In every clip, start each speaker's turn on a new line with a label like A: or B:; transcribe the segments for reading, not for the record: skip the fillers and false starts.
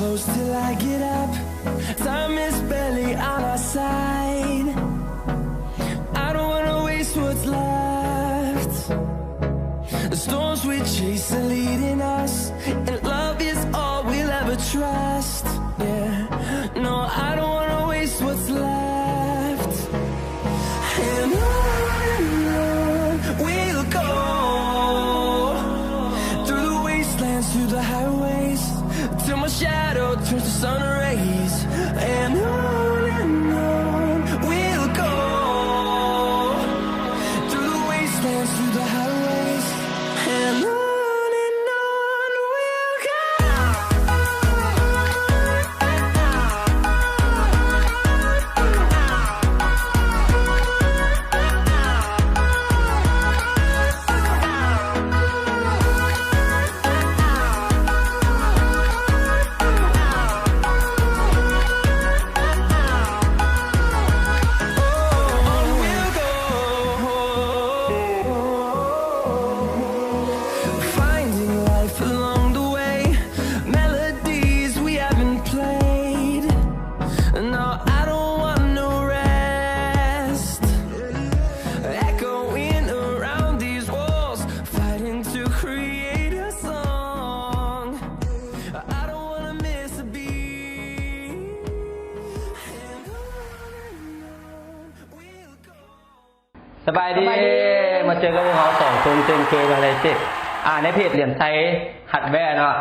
A: close till I get up. Time is barely on our side. I don't wanna waste what's left. The storms we chase are leading us, and love is all we'll ever trust. Yeah, no, I don't wanna waste what's left. And on we'll go, through the wastelands, through the highways, till my shadow turns to sun rays. And on we'll go, through the wastelands, through the highways, and on we'll go.
B: สบายดีมาเจอกับพวกเราสองคนเจนเคอะไรสิในเพจเหรียญไทยหัดแว่เนาะ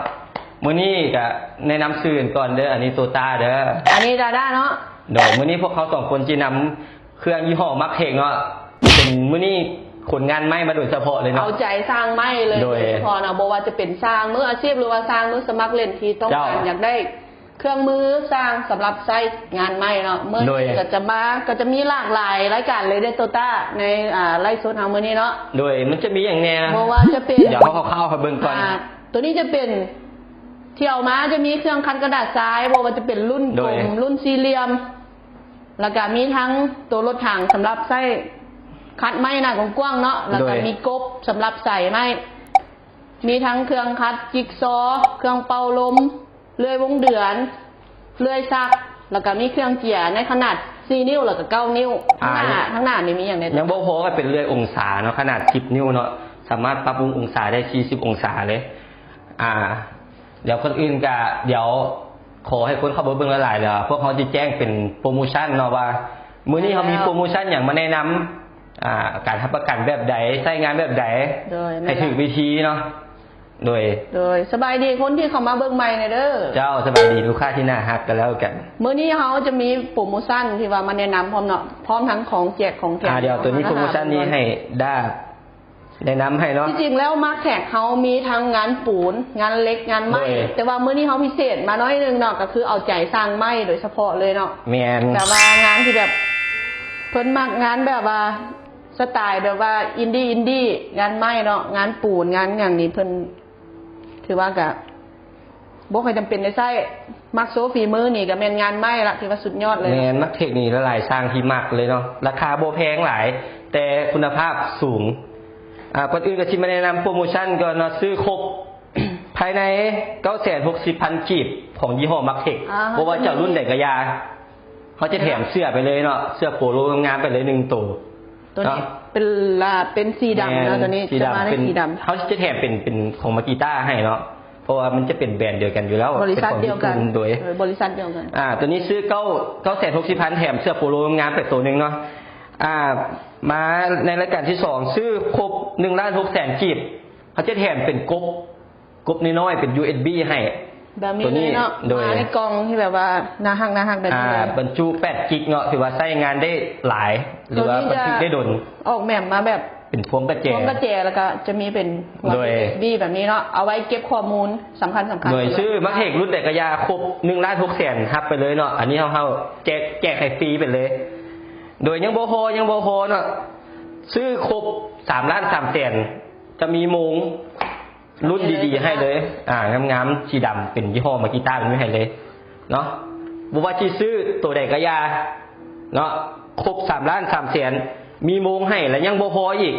B: มื้อนี้ก็แนะนำชื่อก่อนเด้ออันนี้โตต้าเด้อ
C: อันนี้ดาด้าเนาะ
B: โดยมื้อนี้พวกเขาสองคนจะนำเครื่องยี่ห้อมักเทคเนาะเป็นมื้อนี้ขนงานไม้มาโดยเฉพาะเลยเนาะ
C: เอาใจสร้างไม้เลยโดยเฉพาะเนาะบอกว่าจะเป็นสร้างมืออาชีพหรือว่าสร้างมือสมัครเล่นที่ต้องการอยากได้เครื่องมือสร้างสำหรับใช้งานไม้เนาะเมื่อก็จะมีหลากหลายรายการเลยได้โตต้าในไล่โซนทางมื้อนี้เนาะ
B: โดยมันจะมีอย่างแน่
C: บอกว่าจะเป็น
B: เดี๋ยวเขาเข้าเบิ่งก่อน
C: ตัวนี้จะเป็นที่เอามาจะมีเครื่องคัดกระดาษทรายบอกว่าจะเป็นรุ่นกลมรุ่นสี่เหลี่ยมแล้วก็มีทั้งตัวรถถังสำหรับใช้คัดไม้หน้ากว้างๆเนาะแล้วก็มีกบสำหรับใส่ไม้มีทั้งเครื่องคัดจิ๊กซอเครื่องเป่าลมเลื่อยวงเดือนเลื่อยซักแล้วก็มีเครื่องเจียในขนาด4 นิ้วแล้วก็9 นิ้วทั้งหน้านี่มีอย่างไร
B: ยังบ่พอก็เป็นเลื่อยองศาเนาะขนาด10 นิ้วเนาะสามารถปรับปรุงองศาได้40 องศาเลยเดี๋ยวคนอื่นก็เดี๋ยวขอให้คนเข้าเบิ่งหลายๆเดี๋ยวพวกเขาจะแจ้งเป็นโปรโมชั่นเนาะว่ามื้อนี้เขามีโปรโมชั่นอย่างมาแนะนำการรับประกันแบบใดใช้งานแบบใดให้ถึงวิธีเนาะโดย
C: สบายดีคนที่เข้ามาเบิ่งใหม่เด้อ
B: เจ้าสบายดีลูกค้าที่น่าฮักกันแล้วกัน
C: มื้อนี้เขาจะมีโปรโมชั่นที่ว่ามาแนะนำพร้อมเนาะพร้อมทั้งของแจกของแถม
B: เดี๋ยวตัวนี้โปรโมชั่นนี้ให้ได้แนะนำให้เนาะ
C: จริงๆแล้วมาร์คแท็กเขามีทั้งงานปูนงานเล็กงานไม้แต่ว่ามื้อนี้เขาพิเศษมาน้อยนึงเนาะก็คือเอาใจสร้างไม้โดยเฉพาะเลยเนาะ
B: แม่น
C: แต่ว่างานที่แบบเพิ่นมักงานแบบว่าสไตล์แบบว่าอินดี้งานไม้เนาะงานปูนงานอย่างนี้เพิ่นถือว่าก็บ่ค่อยจำเป็นในไส้มักโซฟีมือนี่ก็แม่นงานไม้ละที่ว่าสุดยอดเลย
B: แม่นมักเทคนิคหลายๆสร้างที่มักเลยเนาะราคาบ่แพงหลายแต่คุณภาพสูงก่อนอื่นก็สิมาแนะนำโปรโมชั่นก่อนเนาะซื้อครบภายใน 960,000 กีบของยี่ห้อมักเทคเพราะว่าเจ้ารุ่นใดก็ยาเขาจะแถมเสื้อไปเลยเนาะเสื้อโปโลงามไปเลย1ตัว
C: นี้เป็นสีดำเนาะตัวนี้จะมาในสีดำ
B: เขาจะแถมเป็นของมากิต้าให้เนาะเพราะว่ามันจะเป็นแบรนด์เดียวกันอยู่แล้ว
C: บริษัทเดียวกัน
B: โดย
C: บริษัทเดียวกัน
B: ตัวนี้ซื้อ960,000แถมเสื้อโปโลงามไปตัวนึงเนาะมาในรายการที่2ซื้อครบ1,600,000 กีบเขาจะแถมเป็นกบน้อยๆเป็น USB ให้
C: แบบนี้เนาะมาในกล่องที่แบบว่าน่าฮักแบบนี้
B: บรรจุ8 กิกเนาะถือว่าใช้งานได้หลายหรือว่าบันทึกได้ดน
C: ออกแบบมาแบบ
B: เป็นพวงกระแจ
C: แล้วก็จะมีเป็น USB แบบนี้เนาะเอาไว้เก็บข้อมูลสำคัญ
B: โดยชื่อมักเทครุ่นเด็กกระยาครบ1,600,000รับไปเลยเนาะอันนี้เฮาแจกให้ฟรีไปเลยโดยยังบ่พอเนาะซื้อครบ3,300,000จะมีมุ้งรุ่นดีๆให้เลยงามๆสีดำเป็นยี่ห้อมากิต้าเป็นไม่ให้เลยเนาะบ่ว่าสิซื้อตัวใดก็ยาเนาะครบ3,300,000มีมุ้งให้แล้วยังบ่พออีก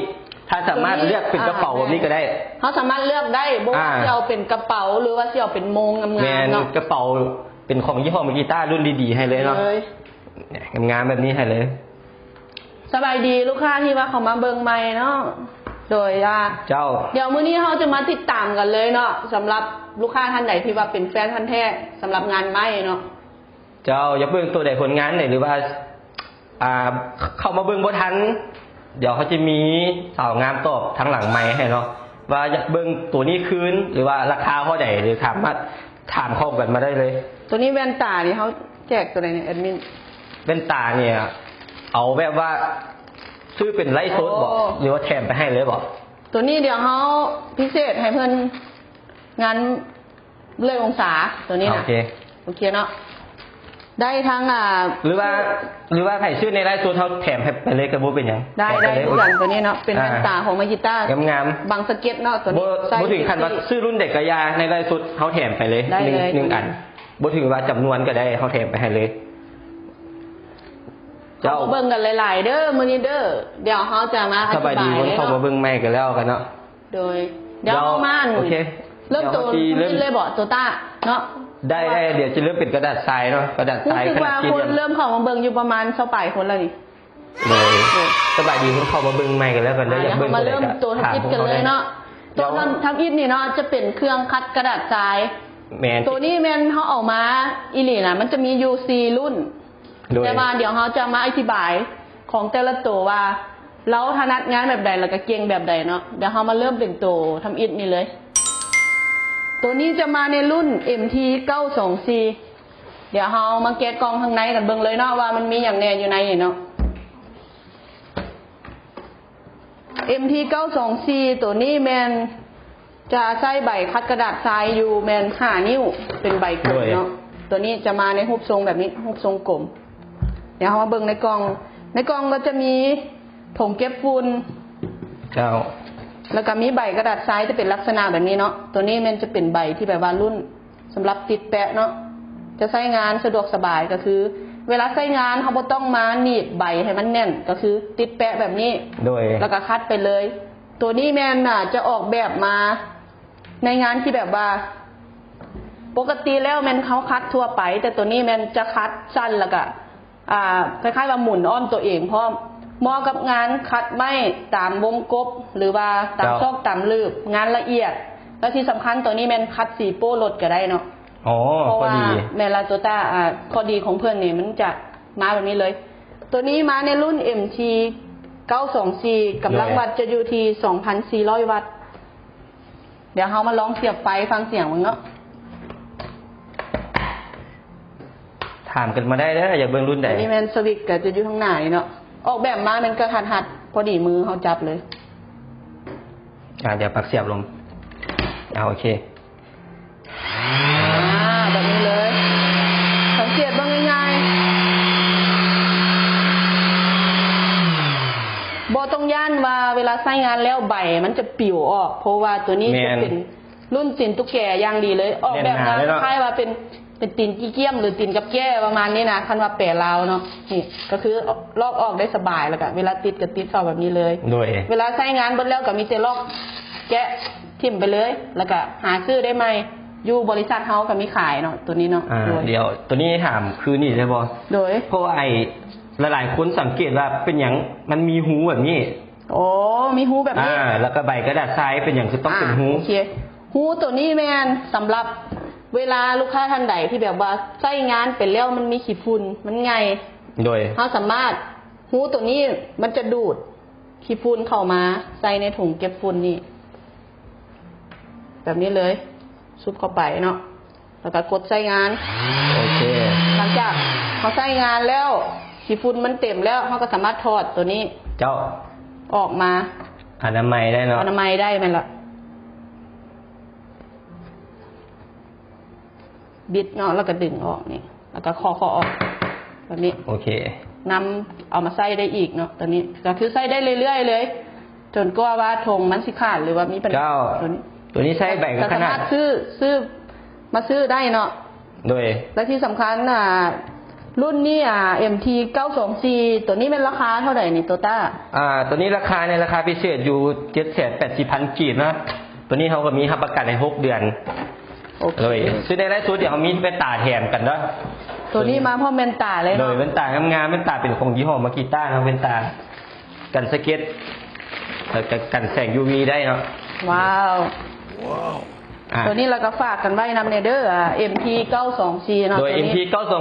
B: ถ้าสามารถเลือกเป็นกระเป๋าแบบนี้ก็ได้
C: เขาสามารถเลือกได้บ่ว่าจะเอาเป็นกระเป๋าหรือว่าจะเอาเป็นโมงงาม
B: แมน
C: ๆเนาะ
B: กระเป๋าเป็นของยี่ห้อกีตาร์รุ่นดีๆให้เลยเนาะงามๆแบบนี้ให้เลย
C: สบายดีลูกค้าที่ว่าเขามาเบิ่งใหม่เนาะโดย
B: เจ้า
C: เดี๋ยวมื้อนี้เราจะมาติดตามกันเลยเนาะสำหรับลูกค้าท่านไหนที่ว่าเป็นแฟนพันธุ์แท้สำหรับงานใหม่เนาะ
B: เจ้าอยากเบิ่งตัวใดผลงานไหนหรือว่าเข้ามาเบิ่งบ่ทันเดี๋ยวเขาจะมีสาวงามตอบทั้งหลังไมค์ให้เนาะว่าอยากเบิ่งตัวนี้คืนหรือว่าราคาเท่าไหร่หรือถามเข้ากันมาได้เลย
C: ตัวนี้แว่นตานี่เขาแจกตัวไหนเนี่ยแอดมิน
B: แว่นตาเนี่ยเอาแบบว่าซื้อเป็นไลท์โซดบอกหรือว่าแถมไปให้เลยบอก
C: ตัวนี้เดี๋ยวเขาพิเศษให้เพื่อนงานเลยองศาตัวนี้นะโอเคเนาะได้ทั้ง
B: หรือว่าใครชื่อในไลฟ์โซดเขาแถมให้ไปเลยกับโบเป็นยัง
C: ได้ทุกอย่างตัวนี้เนาะเป็นแว่นตาของมาจิต้าง
B: าม
C: บางสเก็ตเนาะตัวนี้
B: โบถึงขั้นว่าซื้อรุ่นเด็กกระยาในไลฟ์โซดเขาแถมไปเลยหนึ่งอันโบถึงว่าจำนวนก็ได้เขาแถมไปให้เลย
C: เจ้าเบิ่งกันหลายๆเด้อมื้อนี้เด้อเดี๋ยวเขาจะมาอธิบาย
B: สบายดีคนเข้ามาเบิ่งใหม่กันแล้วกันเนาะ
C: โดยเดี๋ยวมาเริ่มตัวเลยบอกตัวต้าเนาะ
B: ได้เดี๋ยวจะเริ่มเป็นกระดาษทรายเนาะกระดาษทรายขนาดที่
C: เริ่มเข้ามาเบิ่งอยู่ประมาณ20ปลายคนแล้วนี่
B: เลยสบายดีคนเข้ามาเบิ่งใหม่กันแล้วกันได้อยากเบิ่ง
C: มาเริ่มตัวทับอิฐกันเลยเนาะตัวทับอิฐนี่เนาะจะเป็นเครื่องคัดกระดาษทรายตัวนี้แม่นเขาออกมาอีหลีนะมันจะมี UC รุ่นแต่ว่าเดี๋ยวเขาจะมาอธิบายของแต่ละตัวว่าเราถนัดงานแบบใดแล้วก็เก่งแบบใดเนาะเดี๋ยวเขามาเริ่มเป็นตัวทำอิฐนี่เลยตัวนี้จะมาในรุ่น MT 924เดี๋ยวเขามาแกะกล่องข้างในกันเบิ่งเลยเนาะว่ามันมีอย่างแน่อยู่ในเนาะ MT 924ตัวนี้แมนจะใช้ใบคัดกระดาษทรายอยู่แมน5 นิ้วเป็นใบกลมเนาะตัวนี้จะมาในรูปทรงแบบนี้รูปทรงกลมเดี๋ยวเรามาเบิ่งในกล่องก็จะมีถุงเก็บฝุ่นแล้วก็มีใบกระดาษทรายจะเป็นลักษณะแบบนี้เนาะตัวนี้มันจะเป็นใบที่แบบว่ารุ่นสำหรับติดแปะเนาะจะใช้งานสะดวกสบายก็คือเวลาใช้งานเขาไม่ต้องมาหนีบใบให้มันแน่นก็คือติดแปะแบบนี้แล้วก็คัดไปเลยตัวนี้แมนจะออกแบบมาในงานที่แบบว่าปกติแล้วแมนเขาคัดทั่วไปแต่ตัวนี้แมนจะคัดสั้นแล้วก็คล้ายๆว่าหมุนอ้อมตัวเองเพราะเหมาะกับงานคัดไม้ตามวงกบหรือว่าตามซอกตามลืบงานละเอียดแล้วที่สำคัญตัวนี้แมนคัดสีโป้รถก็ได้เนาะเพราะว่าแมนลาโตต้าข้อดีของเพื่อนนี่มันจะมาแบบนี้เลยตัวนี้มาในรุ่น MT 924กำลังวัตต์จะอยู่ที่ 2,400 วัตต์เดี๋ยวเรามาลองเสียบไฟฟังเสียงมันเนาะ
B: ถามกันมาได้แล้วอยากเบิ่งรุ่นใด
C: นี่แมนสวิตช์ก็จะอยู่ข้างหน้าเนาะออกแบบมามันก็หัดพอดีมือเขาจับเลย
B: เดี๋ยวปักเสียบลงโอเค
C: แบบนี้เลยสังเกตบ้างง่ายๆโบต้องย่านว่าเวลาใช้งานแล้วใบมันจะปิวออกเพราะว่าตัวนี้จะเป็นรุ่นตีนตุ๊กแกอย่างดีเลยออกแบบมาคล้ายว่าเป็นตีนกี้เกี้ยมหรือตีนกับแก้ประมาณนี้นะคันว่าแปะลาวเนาะนี่ก็คือลอกออกได้สบายแล้วก็เวลาติดกับติดเข้าแบบนี้เลยเวลาใช้งานบนแล้วก็มีแต่ลอกแกะทิ่มไปเลยแล้วก็หาซื้อได้ไหมอยู่บริษัทเฮาก็มีขายเนาะตัวนี้เนาะ
B: เดี๋ยวตัวนี้ถามคือนี่ใช่ป่ะ
C: โดย
B: เพราะว่าหลายคนสังเกตว่าเป็นอย่างมันมีหูแบบนี้
C: โอ้มีหูแบบนี้
B: แล้วก็ใบกระดาษทรายเป็นอย่างคือต้องเป็นหู
C: โอเคหูตัวนี้แมนสำหรับเวลาลูกค้าท่านใดที่แบบว่าใช้งานเป็นแล้วมันมีขี้ฝุ่นมันไง
B: โดย
C: เขาสามารถหูตัวนี้มันจะดูดขี้ฝุ่นเข้ามาใส่ในถุงเก็บฝุ่นนี่แบบนี้เลยซุปเข้าไปเนาะแล้วก็กดใช้งาน
B: โอเค
C: หลังจากเขาใช้งานแล้วขี้ฝุ่นมันเต็มแล้วเขาก็สามารถถอดตัวนี้
B: เจ้า
C: ออกมา
B: อนามัยได้เนาะ
C: อนามัยได้มันละบิดเนาะแล้วก็ดึงออกนี่แล้วก็คอออกแบบนี้
B: โอเคน
C: ำเอามาใส่ได้อีกเนาะตัวนี้ก็คือใส่ได้เรื่อยๆเลยจนกว่าธงมันสิขาดหรือว่ามีปัญหา
B: ตัวนี้ใช้แบ่งขนาด
C: ซื้อมาซื้อได้เนาะ
B: โดย
C: และที่สำคัญ รุ่นนี้MT 924ตัวนี้เป็นราคาเท่าไหร่นี่โตต้า
B: ตัวนี้ราคาในราคาพิเศษอยู่ 780,000 กีบนะตัวนี้เขาก็มีรับประกันใน6 เดือนเลยซื้อในไลฟ์สดเดี๋ยวเขามีแว่นตาแถมกันเนาะ
C: ตัวนี้มาพร้อมแว่นตาเลยเนาะ
B: เลยแว่นตางามๆแว่นตาเป็นของยี่ห้อมากิต้านะแว่นตากันสเก็ตกันแสง UV ได้เนาะ
C: ว้าวตัวนี้เราก็ฝากกันไว้นำเนเดอร์MT 924เนาะ
B: โดย MT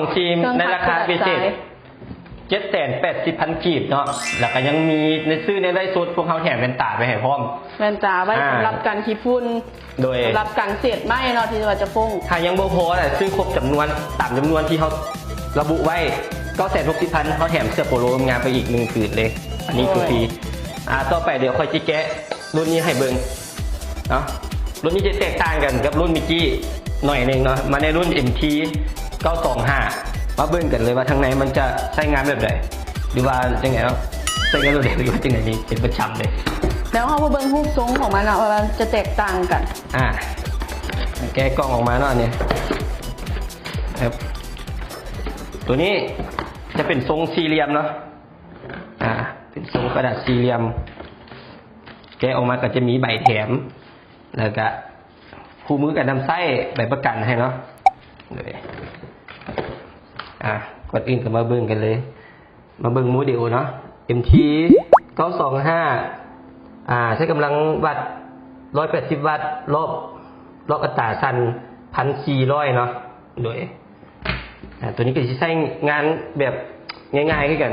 B: 924ในราคาพิเศษ 780,000 กีบเนาะแล้วก็ยังมีในซื้อในไลฟ์สดพวกเขาแถมแว่นตาไปให้พร้อม
C: แว่นตาไว้สำหรับกันขี้ฝุ่น
B: โดย
C: สำหรับกันเศษไม้เนาะที่ว่าจะฟุ้ง
B: ถ้ายังบ่พอซื้อครบจำนวนตามจำนวนที่เขาระบุไว้ 960,000เขาแถมเสื้อโปโลงานไปอีก1 ผืนเลยอันนี้คือฟรีต่อไปเดี๋ยวค่อยจิแกะรุ่นนี้ให้เบิ่งเนาะรุ่นนี้จะแตกต่างกันกับรุ่นมิกกี้หน่อยนึงเนาะมาในรุ่น MT 925มาเบิ่งกันเลยว่าทางไหนมันจะใช้งานแบบไหนหรือว่าจังไงเนาะใช้งานแบบไหนหรือว่าจังไงนี่เป็นประจำเลย
C: แล้วเขาเบิ่งรูปทรงของมันเนาะว่าจะแตกต่างกัน
B: แกะกล่องออกมาเนาะเนี่ยครับตัวนี้จะเป็นทรงสี่เหลี่ยมเนาะเป็นทรงกระดาษสี่เหลี่ยมแกะออกมาก็จะมีใบแถมแล้วก็คู่มือกับนำไส้ใบประกันให้เนาะเลยก่อนอื่นก็มาเบิ่งกันเลยมาเบิ่งโมเดลเนาะ MT 925ใช้กำลังวัตต์180 วัตต์รอบอัตราสั้น 1,400 เนาะโดยตัวนี้ก็จะใช้งานแบบง่ายๆขึ้นกัน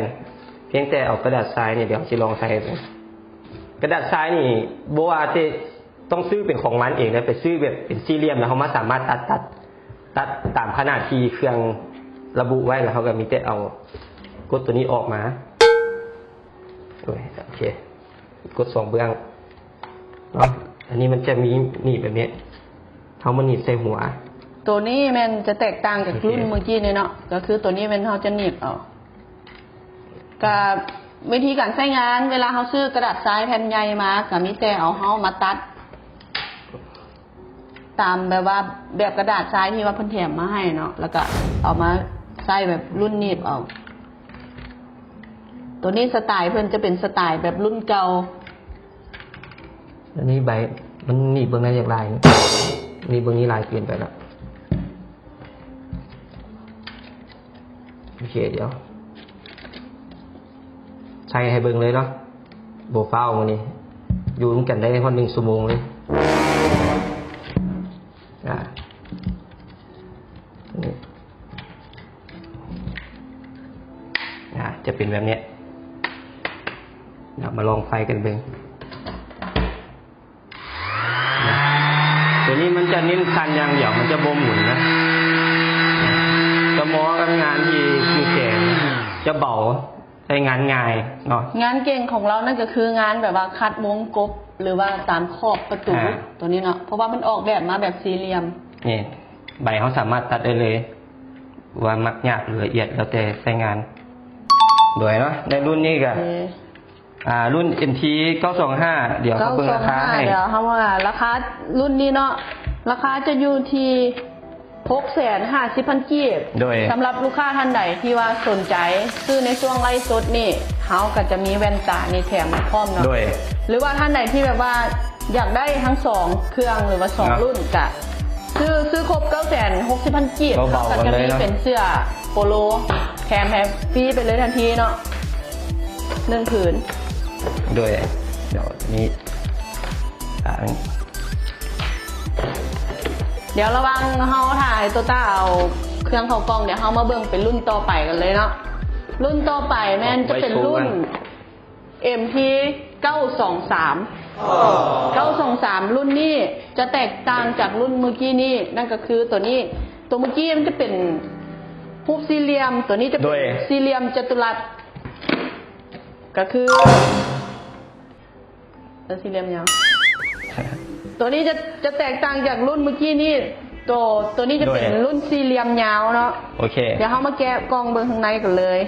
B: เพียงแต่เอากระดาษทรายเนี่ยเดี๋ยวจะลองใช้กระดาษทรายนี่โบว่าจะต้องซื้อเป็นของมันเองนะไปซื้อแบบเป็นสี่เหลี่ยมแล้วเขามาสามารถตัดตามขนาดที่เครื่องระบุไว้แล้วเขาก็มีแต่เอากดตัวนี้ออกมาโอเคกด2 เบื้องเนาะอันนี้มันจะมีหนีบแบบนี้เขามาหนีบใส่หัว
C: ตัวนี้มันจะแตกต่างจากรุ่นเมื่อกี้เนี่ยเนาะก็คือตัวนี้มันเขาจะหนีบเอากับวิธีการใช้งานเวลาเขาซื้อกระดาษทรายแผ่นใหญ่มาก็มีแต่เอาเขามาตัดตามแบบว่าแบบกระดาษทรายที่ว่าเพิ่นแถมมาให้เนาะแล้วก็เอามาใส่แบบรุ่นหนีบเอาตัวนี้สไตล์เพิ่นจะเป็นสไตล์แบบรุ่นเก่า
B: อันนี้ใบมันหนีบเบื้องในอย่างไรนี่เบื้องนี้ลายเปลี่ยนไปแล้วโอเคเดี๋ยวใช้ให้เบิ่งเลยเนาะโบฟ้ามันนี่อยู่ร่วมกันได้พอ1 ชั่วโมงเลยจะเป็นแบบนี้เดี๋ยวมาลองไฟกันเบิ่งตัวนี้มันจะเน้นคันอย่างเดียวมันจะโบหมุนนะจะมอกันงานที่คือแข็งจะเบาใช้งานง่ายเนาะ
C: งานเก่งของเรานั่นก็คืองานแบบว่าคัดวงกบหรือว่าตามขอบประตูตัวนี้เนาะเพราะว่ามันออกแบบมาแบบสี่เหลี่ยม
B: นี่ใบเขาสามารถตัดได้เลยว่ามักหยาบหรือละเอียดแล้วแต่ใช้งานโดยเนาะในรุ่นนี้ก็รุ่น MT 925เดี๋ยวเขาเบิ่งราคาให้
C: เดี๋ยวเขาว่าราคารุ่นนี้เนาะราคาจะอยู่ที่650,000 กีบสำหรับลูกค้าท่านใดที่ว่าสนใจซื้อในช่วงไลฟ์สดนี่เขาก็จะมีแว่นตานี่แถมพร้อมเนาะหรือว่าท่านใดที่แบบว่าอยากได้ทั้ง2เครื่องหรือว่า2รุ่นก็ซื้อครบ960,000 กีบเขาก็จะมีเป็นเสื้อโปโลแถมฟรีไปเลยทันทีเนาะ1 ผืน
B: ด้วยเดี๋ยวนี้
C: เดี๋ยวระวังเขาถ่ายตัวต้าเอาเครื่องเข้ากล้องเดี๋ยวเขามาเบิ่งเป็นรุ่นต่อไปกันเลยเนาะรุ่นต่อไปแม่นจะเป็นรุ่น MT 923รุ่นนี้จะแตกต่างจากรุ่นเมื่อกี้นี้นั่นก็คือตัวนี้ตัวเมื่อกี้มันจะเป็นรูปสี่เหลี่ยมตัวนี้จะเป็นสี่เหลี่ยมจัตุรัสก็คือสี่เหลี่ยมยาวตัวนี้จะแตกต่างจากรุ่นเมื่อกี้นี่ตัวนี้จะเป็นรุ่นสี่เหลี่ยมยาวเนาะ
B: โอเค
C: เดี๋ยวเขามาแกะกล่องเบิ่งข้างในกันเลย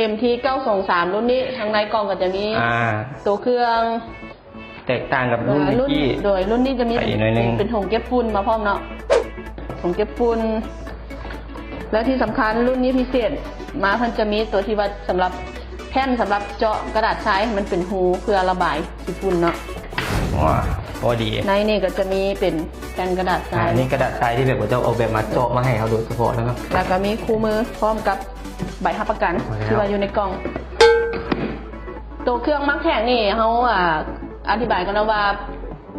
C: MT 923รุ่นนี้ข้างในกล่องก็จะมีตัวเครื่อง
B: แตกต่างกับรุ่นเมื่อกี้
C: โดยรุ่นนี้จะมีเป็นถุงเก็บฝุ่นมาพร้อมเนาะถุงเก็บฝุ่น แล้วที่สำคัญรุ่นนี้พิเศษมาเพิ่นจะมีตัวที่ว่าสำหรับแผ่นสำหรับเจาะกระดาษทรายมันเป็นหูเพื่อระบายขี้ฝุ่นเนาะ
B: ว้าพอดี
C: ในนี่ก็จะมีเป็นแผ่นกระดาษทราย
B: นี่กระดาษทรายที่แบบว่าจะเอาแบบมาเจาะมาให้เขาโดยเฉพาะนะครับ
C: แล้วก็มีคู่มือพร้อมกับใบรับประกันที่ว่าอยู่ในกล่องตัวเครื่องมักแท็กนี่เขาอธิบายกันนะว่า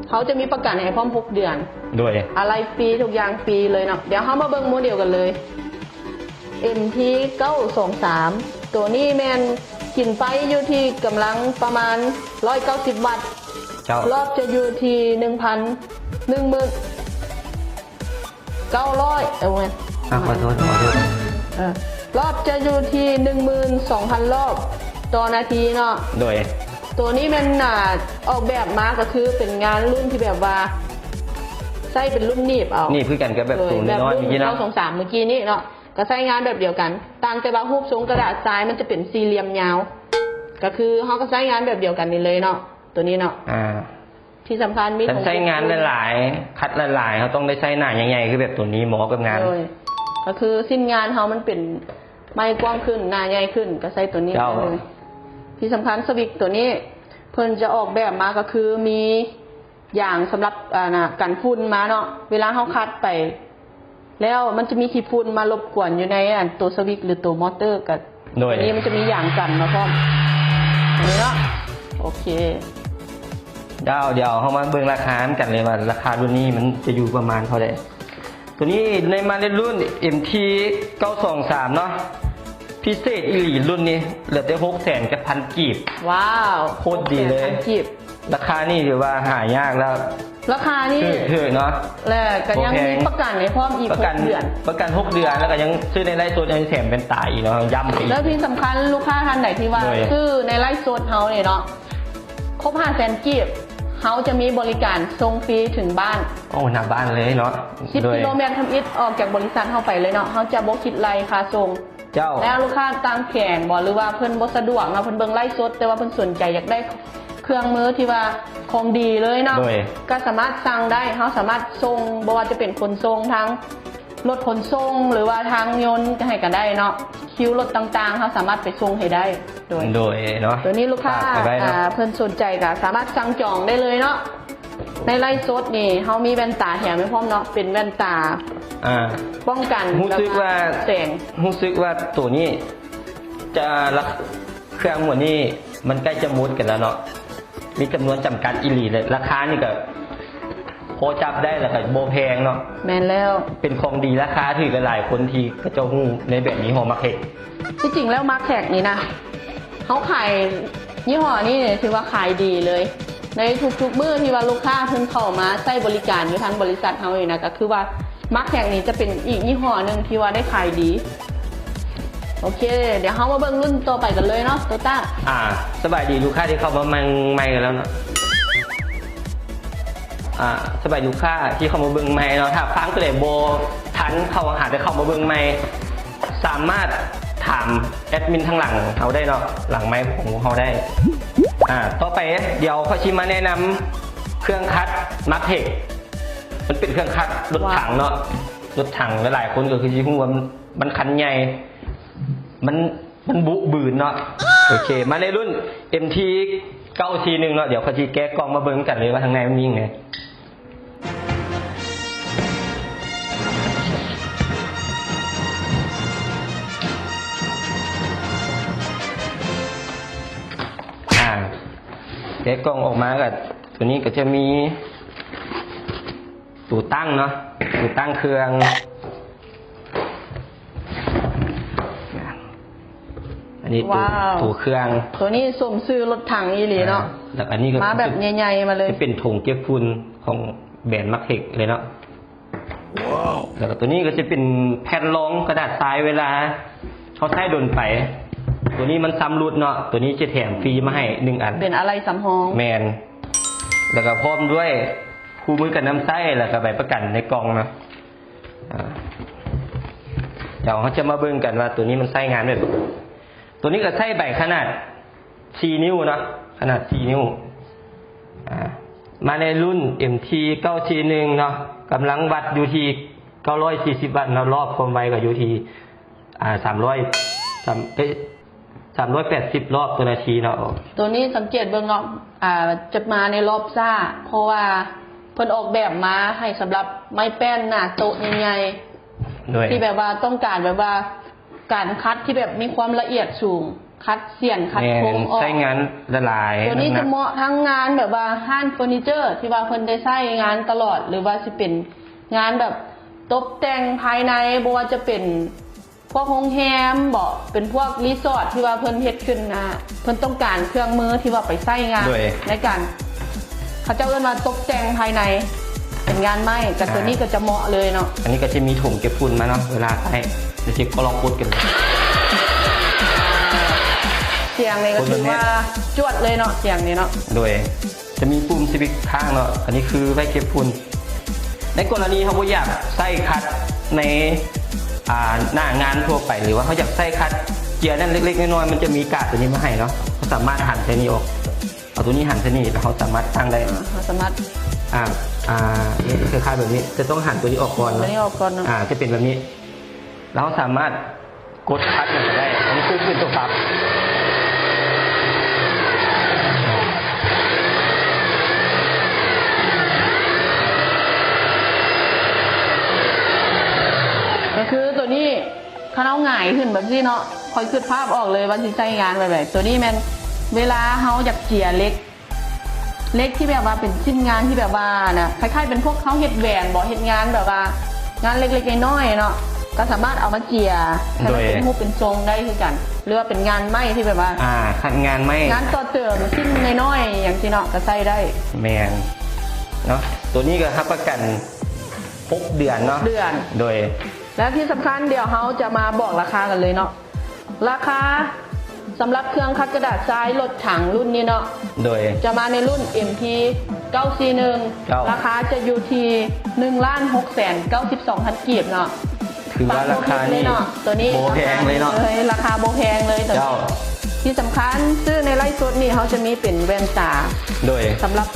C: เขาจะมีประกันให้พร้อม6 เดือน
B: ด้วย
C: อะไรฟรีทุกอย่างฟรีเลยเนาะเดี๋ยวเขามาเบิ่งโมเดลกันเลย MT 923ตัวนี้แมนกินไฟอยู่ที่กำลังประมาณ190 วัตต์รอบจะอยู่ที่900
B: ขอโทษ
C: รอบจะอยู่ที่ 12,000 รอบต่อนาทีเนาะ
B: โดย
C: ตัวนี้มันออกแบบมาก็คือเป็นงานรุ่นที่แบบว่าใส่เป็นรุ่นหนีบเอา
B: นี่คือกันกับแบบสูงน้อยเมื่อกี้เนาะ
C: 923เมื่อกี้นี่เนาะก็ใส่งานแบบเดียวกันต่างแต่ว่ารูปทรงกระดาษทรายมันจะเป็นสี่เหลี่ยมยาวก็คือเขาก็ใช้งานแบบเดียวกันนี่เลยเนาะตัวนี้เนาะที่สำคัญมี
B: ใช้งานหลายๆคัดหลายๆเขาต้องได้ใช้หน้าใหญ่ๆคือแบบตัวนี้เหมาะกับงาน
C: ก็คือสิ้นงานเขามันเป็นไม้กว้างขึ้นหน้าใหญ่ขึ้นก็ใช้ตัวนี้ได้เลยที่สำคัญสวิกตัวนี้เพิ่นจะออกแบบมาก็คือมีอย่างสำหรับกันฝุ่นมาเนาะเวลาเขาคัดไปแล้วมันจะมีขี้ฝุ่นมารบกวนอยู่ในตัวสวิกหรือตัวมอเตอร์กับตัวนี้มันจะมีอย่างกันมาพร้อมนี่เนาะโอเค
B: เดี๋ยวเขามาเบิ่งราคากันเลยว่าราคารุ่นนี้มันจะอยู่ประมาณเท่าไหร่ตัวนี้ในมาในรุ่น MT 923เนาะพิเศษอีหลีรุ่นนี้เหลือแต่600,000 กับ 1,000 กีบ
C: ว้าว
B: โคตรดีเลยราคานี่ถือว่าหายากแล้ว
C: ราคานี่
B: ถือเนาะ
C: แล้วก็ยังมีประกันในพร้อมอีก6 เดือน
B: ประกัน6 เดือนแล้วก็ยังซื้อในไลฟ์สดยังแถมเป็นตายอีกเนาะย้ำอีก
C: แล้วที่สำคัญลูกค้าท่านไหนที่ว่าซื้อในไลฟ์สดเฮาเนี่ยเนาะครบ500,000 กีบเขาจะมีบริการส่งฟรีถึงบ้าน
B: โอ้หน้าบ้านเลยเนาะ
C: 10 กิโลเมตรทำอิฐออกจากบริษัทเข้าไปเลยเนาะเขาจะบ่คิดไรค่าส่งแล้วลูกค้าตามแขนบ่หรือว่าเพิ่นบ่สะดวกเนาะเพิ่นเบิ่งไลฟ์สดแต่ว่าเพิ่นสนใจอยากได้เครื่องมือที่ว่าของดีเลยเนาะก็สามารถสั่งได้เขาสามารถส่งบ่ว่าจะเป็นขนส่งทั้งรถขนส่งหรือว่าทางยนต์ให้กันได้เนาะคิวรถต่างๆเขาสามารถไปส่งให้ได้
B: โดยเนาะ
C: ตัวนี้ลูกค้าเพิ่นสนใจก็สามารถสั่งจองได้เลยเนาะในไลฟ์สดนี่เขามีแว่นตาแถมให้พร้อมเนาะเป็นแว่นตาป้องกัน
B: รู้สึกว่า
C: แสง
B: รู้สึกว่าตัวนี้จะเครื่องหมดนี่มันใกล้จะหมดกันแล้วเนาะมีจำนวนจำกัดอีหลีเลยราคานี่ก็พอจับได้แล้วก็โบแพงเนาะ
C: แม่นแล้ว
B: เป็นของดีราคาถือกันหลายคนที่ก็จะหู้ในแบบนี้ของมาร์เก็ต
C: ที่จริงแล้วมาร์เก็ตนี่นะเขาขายยี่ห้อนี้เนี่ยถือว่าขายดีเลยในทุกๆมื้อที่ว่าลูกค้าเพิ่งเข้ามาใช้บริการอยู่ทางบริษัทเขาเลยนะก็คือว่ามาร์เก็ตนี้จะเป็นอีกยี่ห้อนึงที่ว่าได้ขายดีโอเคเดี๋ยวเขามาเบิ่งรุ่นต่อไปกันเลยเนาะโตต้า
B: สบายดีลูกค้าที่เข้ามาใหม่กันแล้วเนาะสบายลูกค้าที่เข้ามาเบิ่งใหม่เนาะถ้าฟังก็เลยโบทันเข้าหาได้เข้ามาเบิ่งใหม่สามารถถามแอดมินทางหลังเขาได้เนาะหลังไมค์ของเขาได้ต่อไปเดี๋ยวเขาชิมาแนะนำเครื่องคัดมาร์เทคมันเป็นเครื่องคัดรถถังเนาะรถถังหลายๆคนก็คือชี้หัวมันคันใหญ่มันบุบืนเนาะโอเคมาในรุ่น MT 941เนาะเดี๋ยวเขาจะแกะกล่องมาเบิ่งกันเลยว่าทางในมันมีไงแกะกล่องออกมากับตัวนี้ก็จะมีตัวตั้งเนาะตัวตั้งเครื่องอันนี้ตัวเครื่อง
C: ตัวนี้สมซื้อรถถังอีหลีเนาะ
B: แล้วอันนี้ก็
C: มาแบบใหญ่ๆมาเลย
B: จะเป็นถุงเก็บฝุ่นของแบรนด์มาร์เก็ตเลยเนาะแล้วก็ตัวนี้ก็จะเป็นแผ่นรองกระดาษทรายเวลาเขาใช้โดนไปตัวนี้มันซ้ำรุดเนาะตัวนี้จะแถมฟรีมาให้1 อัน
C: เป็นอะไรสำรอง
B: แมนแล้วก็พร้อมด้วยคู่มือกันน้ำไส้แล้วก็ใบประกันในกล่องนะเดี๋ยวเขาจะมาเบิ่งกันว่าตัวนี้มันใช้งานแบบตัวนี้ก็ใช้ใบขนาด4 นิ้วนะขนาด4 นิ้วมาในรุ่น MT 941เนาะกำลังวัดอยู่ที่ 940 วัตต์นะรอบความไวก็อยู่ที่380 รอบต่อนาทีเนาะ
C: ตัวนี้สังเกตเบิ่งเนาะจะมาในรอบซ่าเพราะว่าเพิ่นออกแบบมาให้สำหรับไม้แป้นหน้าโต๊ะใหญ่ๆที่แบบว่าต้องการแบบว่าการคัดที่แบบมีความละเอียดสูงคัดเสียนคัดโครงออก
B: ใช้งานละลาย
C: ตัวนี้จะเหมาะทั้งงานแบบว่าห้านเฟอร์นิเจอร์ที่ว่าเพิ่นได้ใช้งานตลอดหรือว่าสิเป็นงานแบบตกแต่งภายในบ่ว่าจะเป็นพวกโรงแรมบ่เป็นพวกรีสอร์ทที่ว่าเพิ่นเฮ็ดขึ้นนะเพิ่นต้องการเครื่องมือที่ว่าไปใช้งานในการเขาเจ้าเอิ้นว่าตกแต่งภายในเป็นงานไม้แต่ตัวนี้ก็จะเหมาะเลยเนาะ
B: อันนี้ก็จะมีถุงเก็บฝุ่นมาเนาะเวลาใช้เดี๋ยวก็ลองพูดกัน
C: เสียงเลยก็คือว่าจวดเลยเนาะเสียงนี้เนาะ
B: โดยจะมีปุ่มสวิตช์ข้างเนาะอันนี้คือไว้เก็บฝุ่นในกรณีเขาอยากใส่คัดในหน้างานทั่วไปหรือว่าเขาอยากใส่คัดเกียร์นั่นเล็กๆน้อยๆมันจะมีกาดตัวนี้มาให้เนาะเขาสามารถหันเส้นนี้ออกเอาตัวนี้หันเส้นนี้แล้วเขาสามารถตั้งได้
C: เขาสามารถ
B: นี่คล้ายๆแบบนี้จะต้องหันตัวนี้ออกก่อน
C: ตัวนี้ออกก่อนเนาะ
B: จะเป็นแบบนี้แล้วสามารถกดคัดมันได้อันนี้คือตัวปรับ
C: ก็คือตัวนี้เขาเอาหงายขึ้นแบบนี้เนาะคอยคิดภาพออกเลยว่าสิใช้งานแบบตัวนี้แมันเวลาเขาอยากเจียเล็กที่แบบว่าเป็นชิ้นงานที่แบบว่านะคล้ายๆเป็นพวกเขาเฮ็ดแหวนบ่เฮ็ดงานแบบว่างานเล็กๆน้อยๆเนาะก็สามารถเอามาเจียให้มันเป็นรูปเป็นทรงได้คือกันหรือว่าเป็นงานไม้ที่แบบว่า
B: ขัดงานไม้
C: งานต่อเติมชิ้นน้อยๆอย่างที่เนาะก็ใช้ได้
B: แมนเนาะตัวนี้ก็รับประกัน6 เดือนเนาะโดย
C: และที่สำคัญเดี๋ยวเขาจะมาบอกราคากันเลยเนาะราคาสำหรับเครื่องคัดกระดาษทรายรถถังรุ่นนี้เนาะ
B: โดย
C: จะมาในรุ่น MT 941ราคาจะอยู่ที่ 1,692,000 กีบเนาะ
B: ถือว่าราคานี้
C: ตัวนี้
B: โบแพงเลยเนาะ
C: ราคาโบแพงเลยตัวนี้ที่สำคัญซื้อในไลฟ์สดนี่เขาจะมีเป็นแว่นตา
B: โดย
C: สำหรับ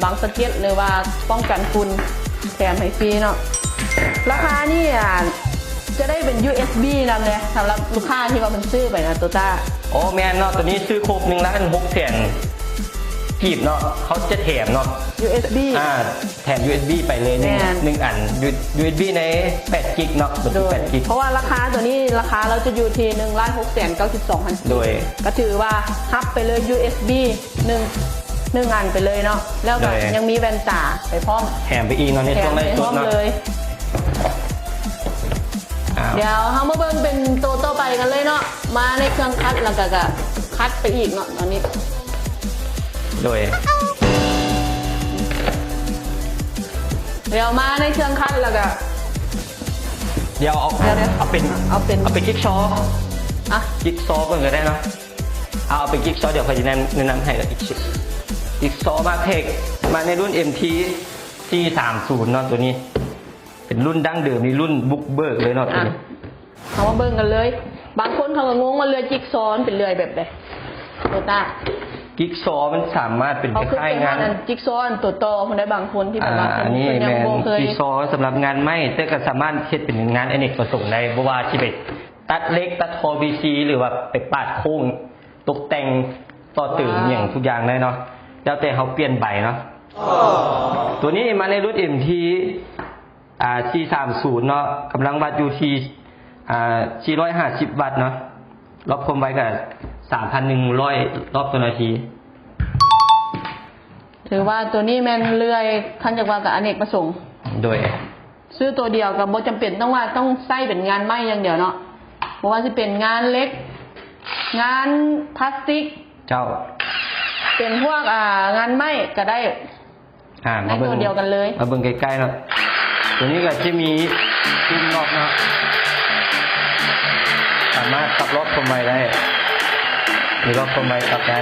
C: บังสะเก็ตหรือว่าป้องกันฝุ่นแถมให้ฟรีเนาะราคานี่จะได้เป็น USB นำเลยสำหรับลูกค้าที่ว่ามันซื้อไปนะโตต้า
B: แมนเนาะตัวนี้ซื้อครบ1,600,000 กีบเนาะเขาจะแถมเนาะ
C: USB
B: แถม USB ไปเลย1 อัน USB ใน8 กิกเนาะ8 กิก
C: เพราะว่าราคาตัวนี้ราคาเราจะอยู่ที่ 1,692,000
B: โดย
C: ก็ถือว่าฮับไปเลย USB 1 อันไปเลยเนาะแล้วก็ยังมีแว่นตาไปพร้อม
B: แถมไปอีกเนาะในช่วงไลฟ์สดเนาะ
C: เดี๋ยวเขามาเบิ่งเป็นตัวต่อไปกันเลยเนาะมาในเครื่องคัดแล้วก็คัดไปอีกเนาะตอนนี้
B: โดย
C: เดี๋ยวมาในเครื่องคัดแล้วก็
B: เดี๋ยวเอาเป็นกิ๊กซอกิ๊กซอก่อนก็ได้เนาะเอาเป็นกิ๊กซอเดี๋ยวเขาจะแนะนำให้อีกชิ้นกิ๊กซอมาเทคมาในรุ่น MT 430เนาะตัวนี้เป็นรุ่นดั้งเดิมนี่รุ่นบุกเบิกเลยเนาะตัวนี้
C: เขามาเบิ่งกันเลยบางคนเขาก็งงว่าเรือจิ๊กซอเป็นเรือแบบไหนโตต้า
B: จิ๊กซอมันสามารถเป็นคล้ายงาน
C: จิ๊กซอตัวโตคนได้บางคนที่แบบว่า
B: อันนี้แมนจิ๊กซอสำหรับงานไม้แต่ก็สามารถเฮ็ดเป็นงานอเนกประสงค์ได้บ่ว่าสิเป็นตัดเล็กตัดทอ PVC หรือว่าไปปาดโค้งตกแต่งต่อเติมอย่างทุกอย่างได้เนาะแล้วแต่เขาเปลี่ยนใบเนาะตัวนี้มาในรุ่น MT 430เนาะกำลังวัดอยู่ที่450 วัตต์เนาะรอบความไวก็ 3,100 รอบต่อนาที
C: ถือว่าตัวนี้แม่นเลื่อยท่านจะว่ากับอเนกประสงค์
B: โดย
C: ซื้อตัวเดียวกับบ่จำเป็นต้องใส่เป็นงานไม้อย่างเดียวเนาะเพราะว่าจะเป็นงานเล็กงานพลาสติก
B: เจ้า
C: เป็นพวกงานไม้ก็ได้
B: มาเบิ่ง
C: ตัวเดียวกันเลย
B: มาเบิ่งใกล้ๆเนาะตัวนี้ก็จะมีปุ่มล็อกเนาะสามารถปรับล็อกความไวได้มีล็อกความไวปรับได้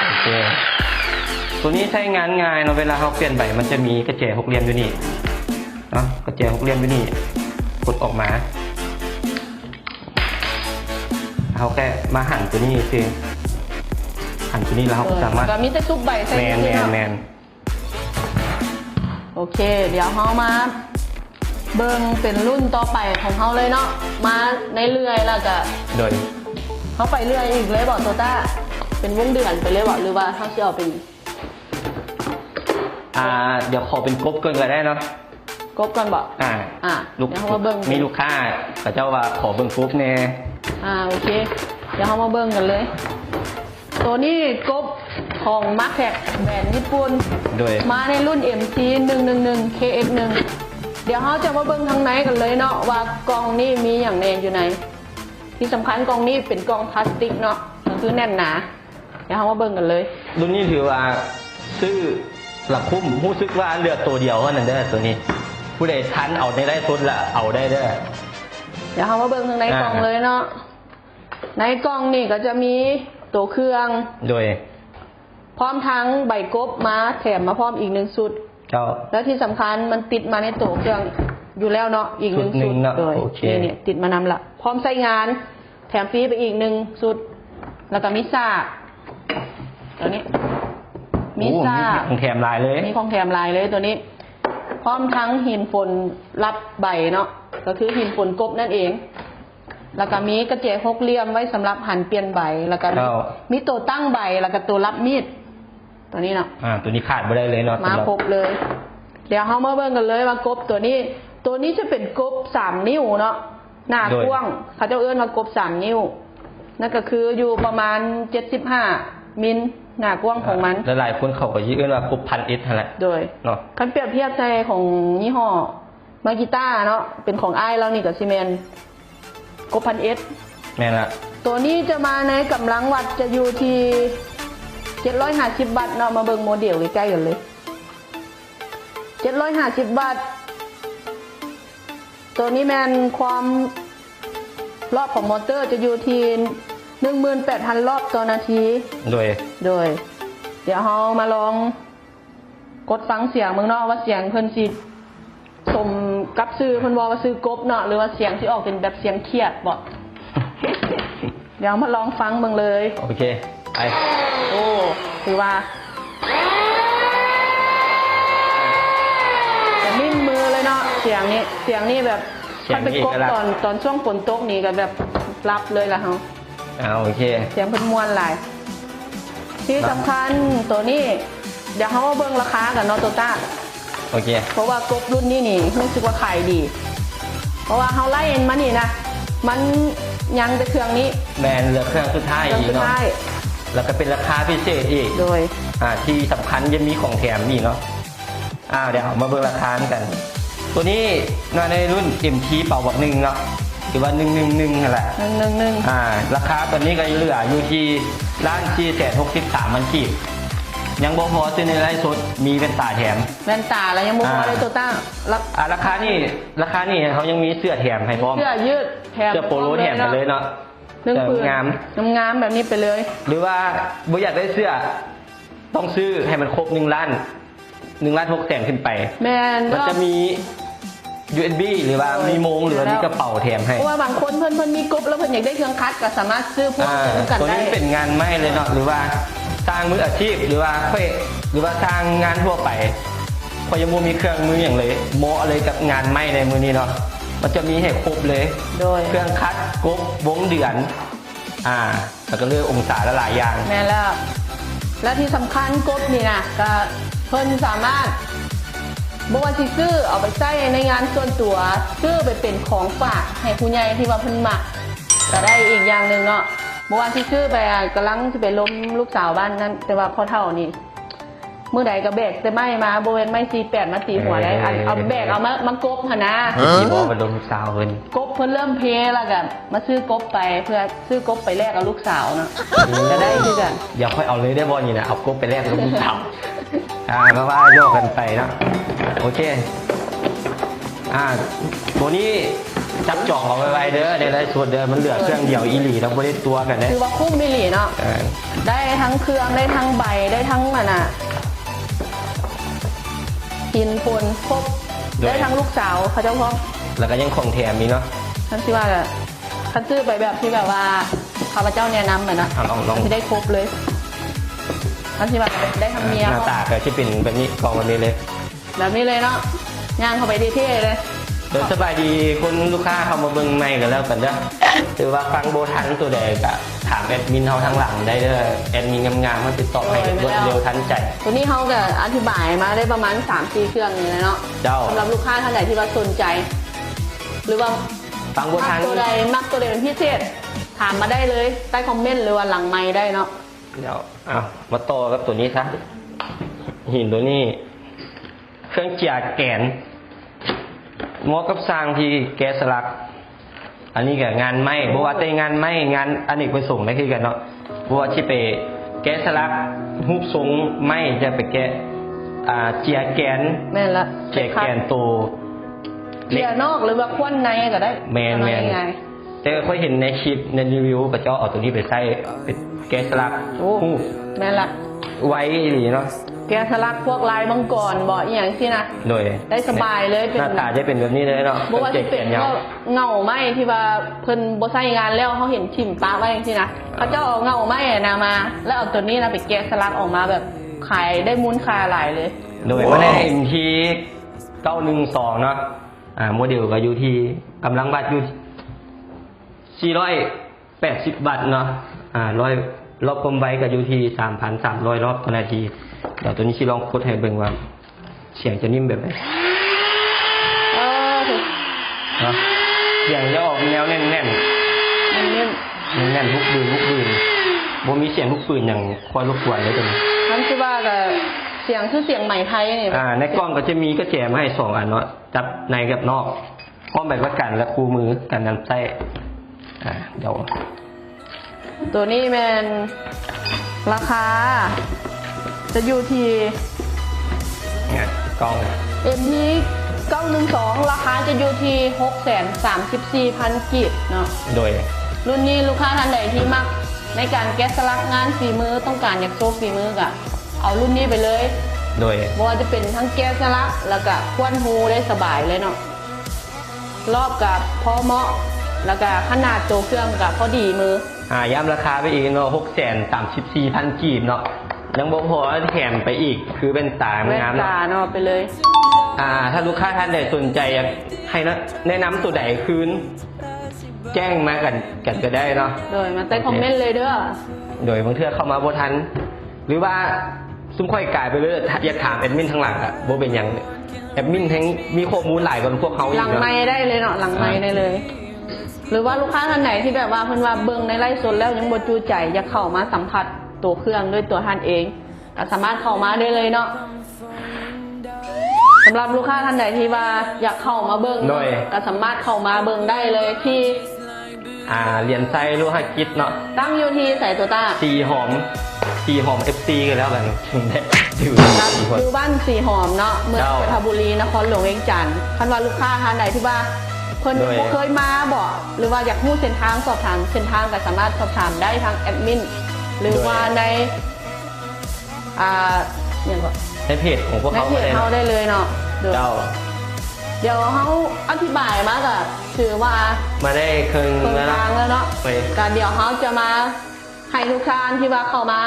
B: โอเคตัวนี้ใช้งานง่ายเนาะเวลาเขาเปลี่ยนใบมันจะมีกระแจ6 เหลี่ยมอยู่นี่เนาะกระแจ6 เหลี่ยมอยู่นี่กดออกมาเขาแค่มาหั่นตัวนี้สิหั่นตัวนี้แล้วเขาสามารถ
C: มีแต่ซุปใบใส่
B: แมน
C: โอ โอเค เดี๋ยวเขามาเบิ่งเป็นรุ่นต่อไปของเขาเลยเนาะมาในเรื่อยแล้วก็
B: โดย
C: เขาไปเรื่อยอีกเลยบอกโตต้าเป็นวงเดือนไปเลยบอกหรือว่าเขาจะเอาเป็น
B: เดี๋ยวขอเป็นกบเกินก็ได้เนาะ
C: กบก่อนบอก
B: ลูก
C: เดี๋ยวเขามาเบิ่ง
B: มีลูกค้าเขาเจ้าว่าขอเบิ่งกบแน่
C: โอเค เดี๋ยวเขามาเบิ่งกันเลย ตัวนี้กบของมาร์คแท็กแบรนด์ญี่ปุ่น
B: โดย
C: มาในรุ่น MC 111 KX1 เดี๋ยวเขาจะมาเบิ่งทางไหนกันเลยเนาะว่ากล่องนี้มีอย่างแน่อยู่ไหนที่สำคัญกล่องนี้เป็นกล่องพลาสติกเนาะก็คือแน่นหนาเดี๋ยวเขามาเบิ่งกันเลย
B: รุ่นนี้ถือว่าซื้อหลักคุ้มรู้สึกว่าเหลือตัวเดียวเท่านั้นเด้อตัวนี้ ผู้ใดทันเอาได้สุดละเอาได้เด้อ
C: เดี๋ยวเขามาเบิ่งทางในกล่องเลยเนาะในกล่องนี่ก็จะมีตัวเครื่อง
B: โดย
C: พร้อมทั้งใบกบมาแถมมาพร้อมอีก1ชุด
B: เจ้า
C: แล้วที่สำคัญมันติดมาในตัวเครื่องอยู่แล้วเนาะอีก1
B: ชุดหนึ่
C: ชุ
B: ง
C: ด
B: เนาะ
C: โดย
B: โอเค
C: นี่ติดมานำละพร้อมใช้งานแถมฟรีไปอีก1ชุดแล้วก็มิซ่าตัวนี้มิซ่า
B: โอ้มีของแถมลายเลย
C: มีของแถมลายเลยตัวนี้ พร้อมทั้งหินฝนรับใบเนาะก็คือหินฝนกบนั่นเอง แล้วก็มีกระเจก6เหลี่ยมไว้สำหรับหั่นเปลี่ยนใบแล้วก็มีตัวตั้งใบแล้วก็ตัวรับมีดตัวนี้เนาะ
B: ตัวนี้ขาดไม่ได้เลยเนาะ
C: มา
B: สำหรับ
C: ครบเลย เดี๋ยวเขามาเบิ่งกันเลยว่ากบตัวนี้จะเป็นกบ3 นิ้วเนาะหน้ากว้างเขาเจ้าเอื้อนว่ากบ3 นิ้วนั่นก็คืออยู่ประมาณ75 มิลหน้ากว้างของมัน
B: หลายๆคนเขาก็ยื่นว่ากบพันเอสนั่นแหละ
C: โดย
B: เนาะ
C: คันเปรียบเทียบใจของยี่ห้อมากิต้าเนาะเป็นของไอ้ายแล้วนี่กับซีเมนกบพันเอส
B: แม่นละ ตัว
C: นี้จะมาในกำลังวัดจะอยู่ที่750 บาทเนาะมาเบิ่งโมเดลใกล้ๆกันเลย750 บาทตัวนี้แมนความรอบของมอเตอร์จะอยู่ที่ 18,000 รอบต่อนาที
B: โดย
C: เดี๋ยวเรามาลองกดฟังเสียงเมืองนอกว่าเสียงเพิ่นสิสมกับซื้อเพิ่นบอกว่าซื้อกบเนาะหรือว่าเสียงที่ออกเป็นแบบเสียงเครียดบ่ เดี๋ยวมาลองฟังเบิ่งเลย
B: โอเคไป
C: โอ้ถือว่าแต่นิ่มมือเลยเนาะเสียงนี้แบบถ้าเป็นกบตอนช่วงฝนตกนี่ก็แบบรับเลยล่ะเฮา
B: โอเค
C: เสียงเพิ่นม่วนหลายที่สำคัญตัวนี้เดี๋ยวเขามาเบิ่งราคากันเนาะโตต้า
B: โอเค
C: เพราะว่ากบรุ่นนี้นี่รู้สึกว่าขายดี เพราะว่าเขาไล่เอ็นมานี่นะมันยังแต่เครื่องนี้
B: แบรนด์เหลือเครื่องสุดท้าย
C: เครื่อง
B: อีก
C: สุด
B: เนาะ
C: ท้าย
B: แล้วก็เป็นราคาพิเศษอีก
C: โดย
B: ที่สำคัญยังมีของแถมอีกเนาะเดี๋ยวมาเบิ่งราคากัน ตัวนี้ในรุ่น MT เป่าบักหนึ่งเนาะหรือว่า111นั่นแหละ
C: 111
B: ราคาตอนนี้ก็เหลืออยู่ที่1,463,000 มันกีบยังบ่พอซื้อในไลฟ์สดมีเป็นตาแถม
C: แว่นตาแล้วยังบ่พอเลยโตต้า
B: ราคานี่เขายังมีเสื้อแถมให้พร้อม
C: เสื้อยืดแถม
B: เสื้อโปโลแถมกันเลยเนาะ
C: 1 ผืน
B: งาม
C: งามแบบนี้ไปเลย
B: หรือว่าบ่อยากได้เสื้อต้องซื้อให้มันครบ1 ล้าน6แสนขึ้นไป
C: แม่น
B: มันจะมี USB หรือว่ามีโมงหรือว่ามีกระเป๋าแถมให้
C: เพราะว่าบางคนเพิ่นมีกบแล้วเพิ่นอยากได้เครื่องคัดก็สามารถซื้อพวกกัน
B: ตัว
C: ได้
B: นี้เป็นงานไม่เลยเนาะหรือว่าสร้างมืออาชีพหรือว่าหรือว่าสร้างงานทั่วไปพอยังบ่มีเครื่องมืออย่างเลยโมอะไรกับงานไม่ในมือนี้เนาะมันจะมีให้ครบเลย
C: โดย
B: เครื่องคัดกบวงเดือนแล้วก็เลือกองศาละหลายอย่าง
C: แม่นแล้ว และที่สำคัญกบนี่นะก็เพิ่นสามารถบอกว่าสิซื้อเอาไปใช้ในงานส่วนตัวซื้อไปเป็นของฝากให้ผู้ใหญ่ที่ว่าเพิ่นมักก็ได้อีกอย่างหนึ่งเนาะบอกว่าสิซื้อไปกำลังสิไปล้มลูกสาวบ้านนั้นแต่ว่าพ่อเฒ่านี่มื้อใดก็แบกแต่ไม้มาบ่แม่นไม้48มาตีหัวได้เอาแบกเอามากบหั่นนะ
B: ที่บอกว่าโดนลูกสาวเพิ่น
C: กบเพิ่นเริ่มเพแล้วกันมาซื้อกบไปเพื่อซื้อกบไปแลกกับลูกสาวเนาะจะได้คือกัน
B: อย่าค่อยเอาเลยได้บอลนี่นะเอากบไปแลกกับลูกสาวก็ว่าโยกกันไปเนาะโอเคตัวนี้จับจองเอาไว้เด้อในไลฟ์สดเด้อมันเหลือเครื่องเดียวอีหลีเราไม่ได้ตัวกันนะ
C: คือว่าคุ้มไม่หลีเนาะได้ทั้งเครื่องได้ทั้งใบได้ทั้งหินปูนครบได้ทั้งลูกสาวเขาเจ้าพ่อ
B: แล้วก็ยังของแถมมีเนาะ
C: ท่านที่ว่าท่านซื้อไปแบบที่แบบว่าข้าพเจ้าแนะนำเหมือนนะที่ได้ครบเลยท่านที่ว่าได้ทั้งเมีย
B: หน้าตาก็ที่เป็นแบบนี้กองแบบนี้เลย
C: แบบนี้เลยเนาะย่างเข้าไปเท่ๆเลย
B: โดยสบายดีคนลูกค้าเข้ามาเบิ่งใหม่กันแล้วกันเด้อถือว่าฟังโบทันตัวใดก็ถามแอดมินเฮาทางหลังได้เด้อแอดมินงามๆมันติดต่อให้รวดเร็วทันใจ
C: ตัวนี้เขาก็อธิบายมาได้ประมาณ 3-4 เครื่องนี่เลยเนาะ
B: เจ้า
C: สำหรับลูกค้าท่านใดที่ว่าสนใจ หรือว่า
B: ฟังโบทัน
C: ตัวใดมักตัวใดเป็นพิเศษถามมาได้เลยใต้คอมเมนต์หรือว่าหลังไมค์ได้เนาะ
B: เดี๋ยวมาต่อกับตัวนี้ซะหินตัวนี้ เครื่องเจียแกนเหมาะกับสร้างที่แกะสลัก อันนี้กับงานไม้บัวาแต่งานไม้งานอเนกประสงค์ได้คือกันเนาะบัวาที่ไปแกะสลักรูปทรงไม้จะไปแกะเจียแกน
C: แม่นละ
B: เจียแกนตัว
C: เจียนอกหรือว่าควนในก็ได้
B: แมน
C: ไง
B: แต่ค่อยเห็นในคลิปในรีวิวก็จะเอาตัวนี้ไปใส่เป็นแกะสลัก
C: โอ้
B: รูป
C: แม่นละ
B: ไว้หรือเนาะ
C: แกะสลักพวกลายมังกรบ่ออีหยังที่นะ
B: โดย
C: ได้สบายเลยเป็น
B: หน้าตาจะเป็นแบบนี้เลยเนาะ
C: บ่ว่าจะเป็น
B: ยา
C: ก็
B: ว
C: เงาไม้ที่ว่าเพิ่นบ่ใช้งานแล้วเขาเห็นทิ่มปะไว้จังซี่นะเขาเจ้าเอาเงาไม้นะมา แล้วเอาตัวนี้นะไปแกะสลักออกมาแบบขายได้มูลค่าหลายเลย
B: โดยมาใน MT 912เนาะโมเดลก็อยู่ที่กำลังบัตรอยู่480 บาทเนาะร้อยรอบความไวก็อยู่ที่ 3,300 รอบต่อนาทีเดี๋ยวตัวนี้สิลองกดให้เบิ่งว่าเสียงจะนิ่มแบบไหน
C: ถูก
B: เนาะเสียงจะออกแนวแน่นๆ
C: มันนิ่ม
B: แน่นทุกปืนบ่มีเสียงทุกปืนอย่างคอยรบกวนเลยตัวนี้
C: มันคือว่าก็เสียงคือเสียงใหม่ไทยนี่
B: ในกล้องก็จะมีกระแจมาให้2 อันเนาะจับในกับนอกพร้อมแบบว่ากันและคู่มือกันน้ำไส้เดี๋ยว
C: ตัวนี้แมนราคา จะอยู่ที่
B: เนี่ยกล้อง
C: MT 912ราคาจะอยู่ที่ 634,000 กีบเนาะ
B: โดย
C: รุ่นนี้ลูกค้าท่านใดที่มักในการแกะสลักงานฝีมือต้องการอยากโชว์ฝีมือกะเอารุ่นนี้ไปเลย
B: โดย
C: เพราะว่าจะเป็นทั้งแกะสลักแล้วก็ควนฮูได้สบายเลยเนาะรอบกับพอเหมาะแล้วก็ขนาดตัวเครื่องกับพอดีมือ
B: ย้ำราคาไปอีกเนาะ634,000 กีบเนาะยังบ่พอแถมไปอีกคือเป็นตา
C: แว่น
B: งาม
C: ตา
B: เนาะ
C: เนาะไปเลย
B: ถ้าลูกค้าท่านใดสนใจอยากให้แนะนำตัวใดคืนแจ้งมากันก็ได้เนาะ
C: โดยมาใต้คอมเมนต์เลยเด้อ
B: โดยบางเทื่อเข้ามาบ่ทัน หรือว่าซุ่มค่อยกลายไปเลยอยากถามแอดมินทางหลังอะบ่เป็นหยังแอดมินทั้งมีข้อมูลหลายกว่าพวกเขาอี
C: ห
B: ก
C: ลัง
B: เนาะ
C: ไม้ได้เลยเนาะหลังไม้ได้เลย หรือว่าลูกค้าท่านไหนที่แบบว่าเพิ่นว่าเบิ่งในไลฟ์สดแล้วยังบ่จูใจอยากเข้ามาสัมผัสตัวเครื่องด้วยตัวท่านเองก็สามารถเข้ามาได้เลยเนาะสำหรับลูกค้าท่านไหนที่ว่าอยากเข้ามาเบิ่ง
B: โดย
C: ก็สามารถเข้ามาเบิ่งได้เลยที่
B: เหรียญไซลูกฮักกิจเนาะ
C: ตั้งอยู่ที่ใส่ตัวต้า
B: สีหอม FC กันแล้วกันถึงได้อยู่
C: ครับ
B: 4คน
C: อยู่บ้านสีหอมเนาะเมือง
B: เจ้า
C: เพชรบุรีนครหลวงเวียงจันทร์คันว่าลูกค้าท่านไหนที่ว่าเพิ่น
B: โดย
C: บ่เคยมาบ่หรือว่าอยากรู้เส้นทางสอบถามเส้นทางก็สามารถสอบถามได้ทางแอดมินหรือว่าในอย่างก็
B: ในเพจของพวก
C: ใน
B: เขา
C: เพจ
B: เลย
C: เขาได้เลยเนาะเดี๋ยว
B: เจ้า
C: เดี๋ยวเขาอธิบายมาก็ถือว่า
B: มาได้ครึ่ง
C: เพิ่ง
B: แล้ว
C: ทางแล้วเนาะ
B: ไป
C: การเดี๋ยวเขาจะมาให้ทุกท่านที่ว่าเข้ามา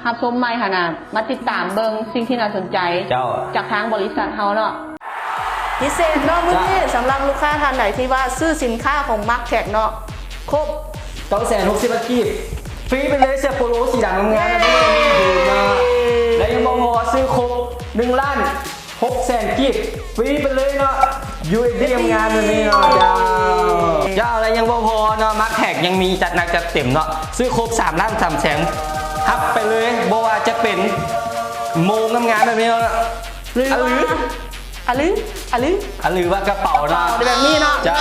C: รับชมใหม่ขนาดมาติดตามเบิ่งสิ่งที่น่าสนใจ
B: เจ้า
C: จากทางบริษัทเขาเนาะพิเศษเนาะมื้อนี้สำหรับลูกค้าท่านไหนที่ว่าซื้อสินค้าของมาร์คแท็กเนาะครบ
B: 960กีบฟรีไปเลยเสียโปโลสีดำงามๆแบบนี้ถูกมาและยังบอกว่าซื้อครบ1,600,000 กีบฟรีไปเลยเนาะ UAD งานแบบนี้เนาะเจ้าแล้วยังบ่พอเนาะมาร์คแท็กยังมีจัดหนักจัดเต็มเนาะซื้อครบ3,300,000ฮับไปเลยบ่ว่าจะเป็นโมงงามๆแบบนี้เนาะ
C: หรือว่าอะลึ
B: หรือว่ากระเป๋าเนาะ
C: แบบนี้เนาะ
B: เจ้า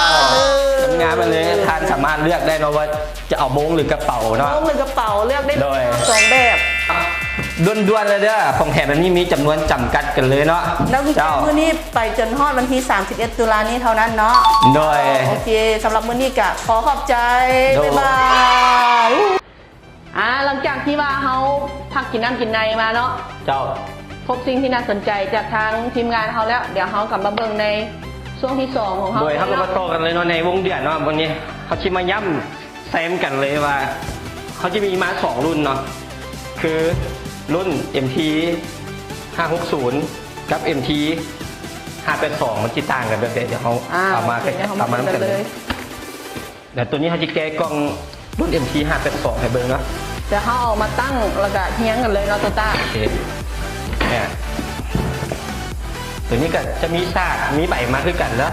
B: งานไปเลยทานสามารถเลือกได้เนาะว่าจะเอาโมงหรือกระเป๋าเนาะ
C: โมงหรือกระเป๋าเลือกได้
B: โดย
C: สองแบบ
B: ด่วนๆเลยเด้อของแถมแบบนี้มีจำนวนจำกัดกันเลยเนาะ
C: แล้ววิจัยมื้อนี้ไปจนฮอดวันที่31ตุลานี้เท่านั้นเนาะ
B: โดย
C: โอเคสำหรับมื้อนี้ก็ขอขอบใจ
B: โดย
C: บ๊ายบายหลังจากที่ว่าเขาพักกินน้ำกินในมาเนาะ
B: เจ้า
C: พบสิ่งที่น่าสนใจจากทางทีมงานเขาแล้ว เดี๋ยวเขากลับมาเบิ่งในช่วงที่2ของเขา
B: โดยเขาก็มาโตกันเลยเนาะในวงเดือนเนาะวันนี้เขาชิมาย่ำแซมกันเลยว่าเขาจะมีมา2รุ่นเนาะคือรุ่น MT 560กับ MT 582มันจิต่างกันแบบเดี๋ยวเขาเอามา
C: โอเค
B: เอามากันเลยเดี๋ยวตัวนี้เขาจะแก้กล้องรุ่น MT 582ให้เบิ่งเนาะ
C: เดี๋ยวเขาเอามาตั้งแล้วก็เฮี้ยงกันเลยเนาะโตต้า
B: โอเคเนี่ยตัวนี้ก็จะมีซากมีใบมาขึ้นกันแล้ว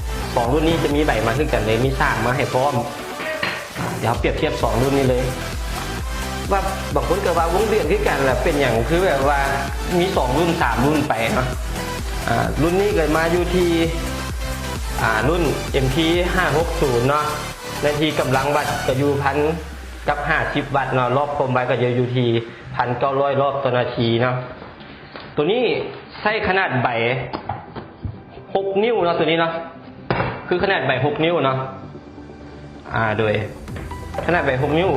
B: 2รุ่นนี้จะมีใบมาขึ้นกันเลยมีซากมาให้พร้อมเดี๋ยวเปรียบเทียบ2รุ่นนี้เลยว่าบางคนก็ว่าวงเวียนขึ้นกันแหละเป็นอย่างคือแบบว่ามี2รุ่น3รุ่นไปเนาะรุ่นนี้เกิดมาอยู่ที่รุ่น MT 560เนาะในที่กำลังวัตต์ก็อยู่1,000 กับ50 วัตต์เนาะรอบคมไว้ก็จะอยู่ที่ 1,900 รอบต่อนาทีเนาะตัวนี้ใช้ขนาดใบ6 นิ้วเนาะตัวนี้เนาะคือขนาดใบ6 นิ้วเนาะโดยขนาดใบ6 นิ้ว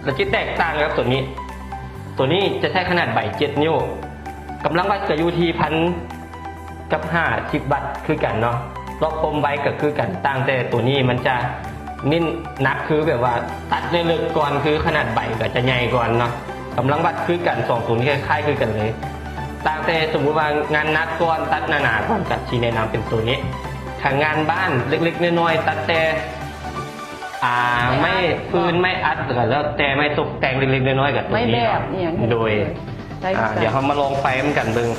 B: แล้วจะแตกต่างกับตัวนี้จะใช้ขนาดใบ7 นิ้วกำลังวัตต์ก็อยู่ที่1,000 กับ50 วัตต์คือกันเนาะรอบคมไว้ก็คือกันต่างแต่ตัวนี้มันจะนิ่นนักคือแบบว่าตัดเลือกก่อนคือขนาดใบก็จะใหญ่ก่อนเนาะกำลังวัดคือกัน2ตัวนี้คล้ายๆคือกันเลยต่างแต่สมมุติว่างานนักก่อนตัดหนาๆก่อนกับชี้แนะนำเป็นตัวนี้ถ้างานบ้านเล็กๆน้อยๆตัดแต่ไม่พื้นไม่อัดแล้วแต่ไม่ตกแต่งเล็กๆน้อยๆกับตัวนี้โดยเดี๋ยวเรามาลองไฟมันกันเบิ่ง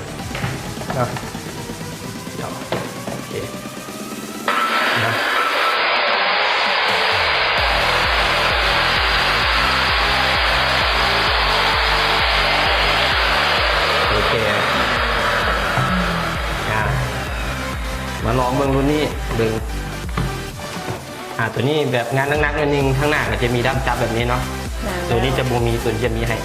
B: โอเคโอเคมาลองเบิ่งรุ่นนี้เบิ่งตัวนี้แบบงานนักๆนิดนึงข้างหน้าก็จะมีด้ามจับแบบนี้เนาะตัวนี้จะบูมีตัวจะมีให้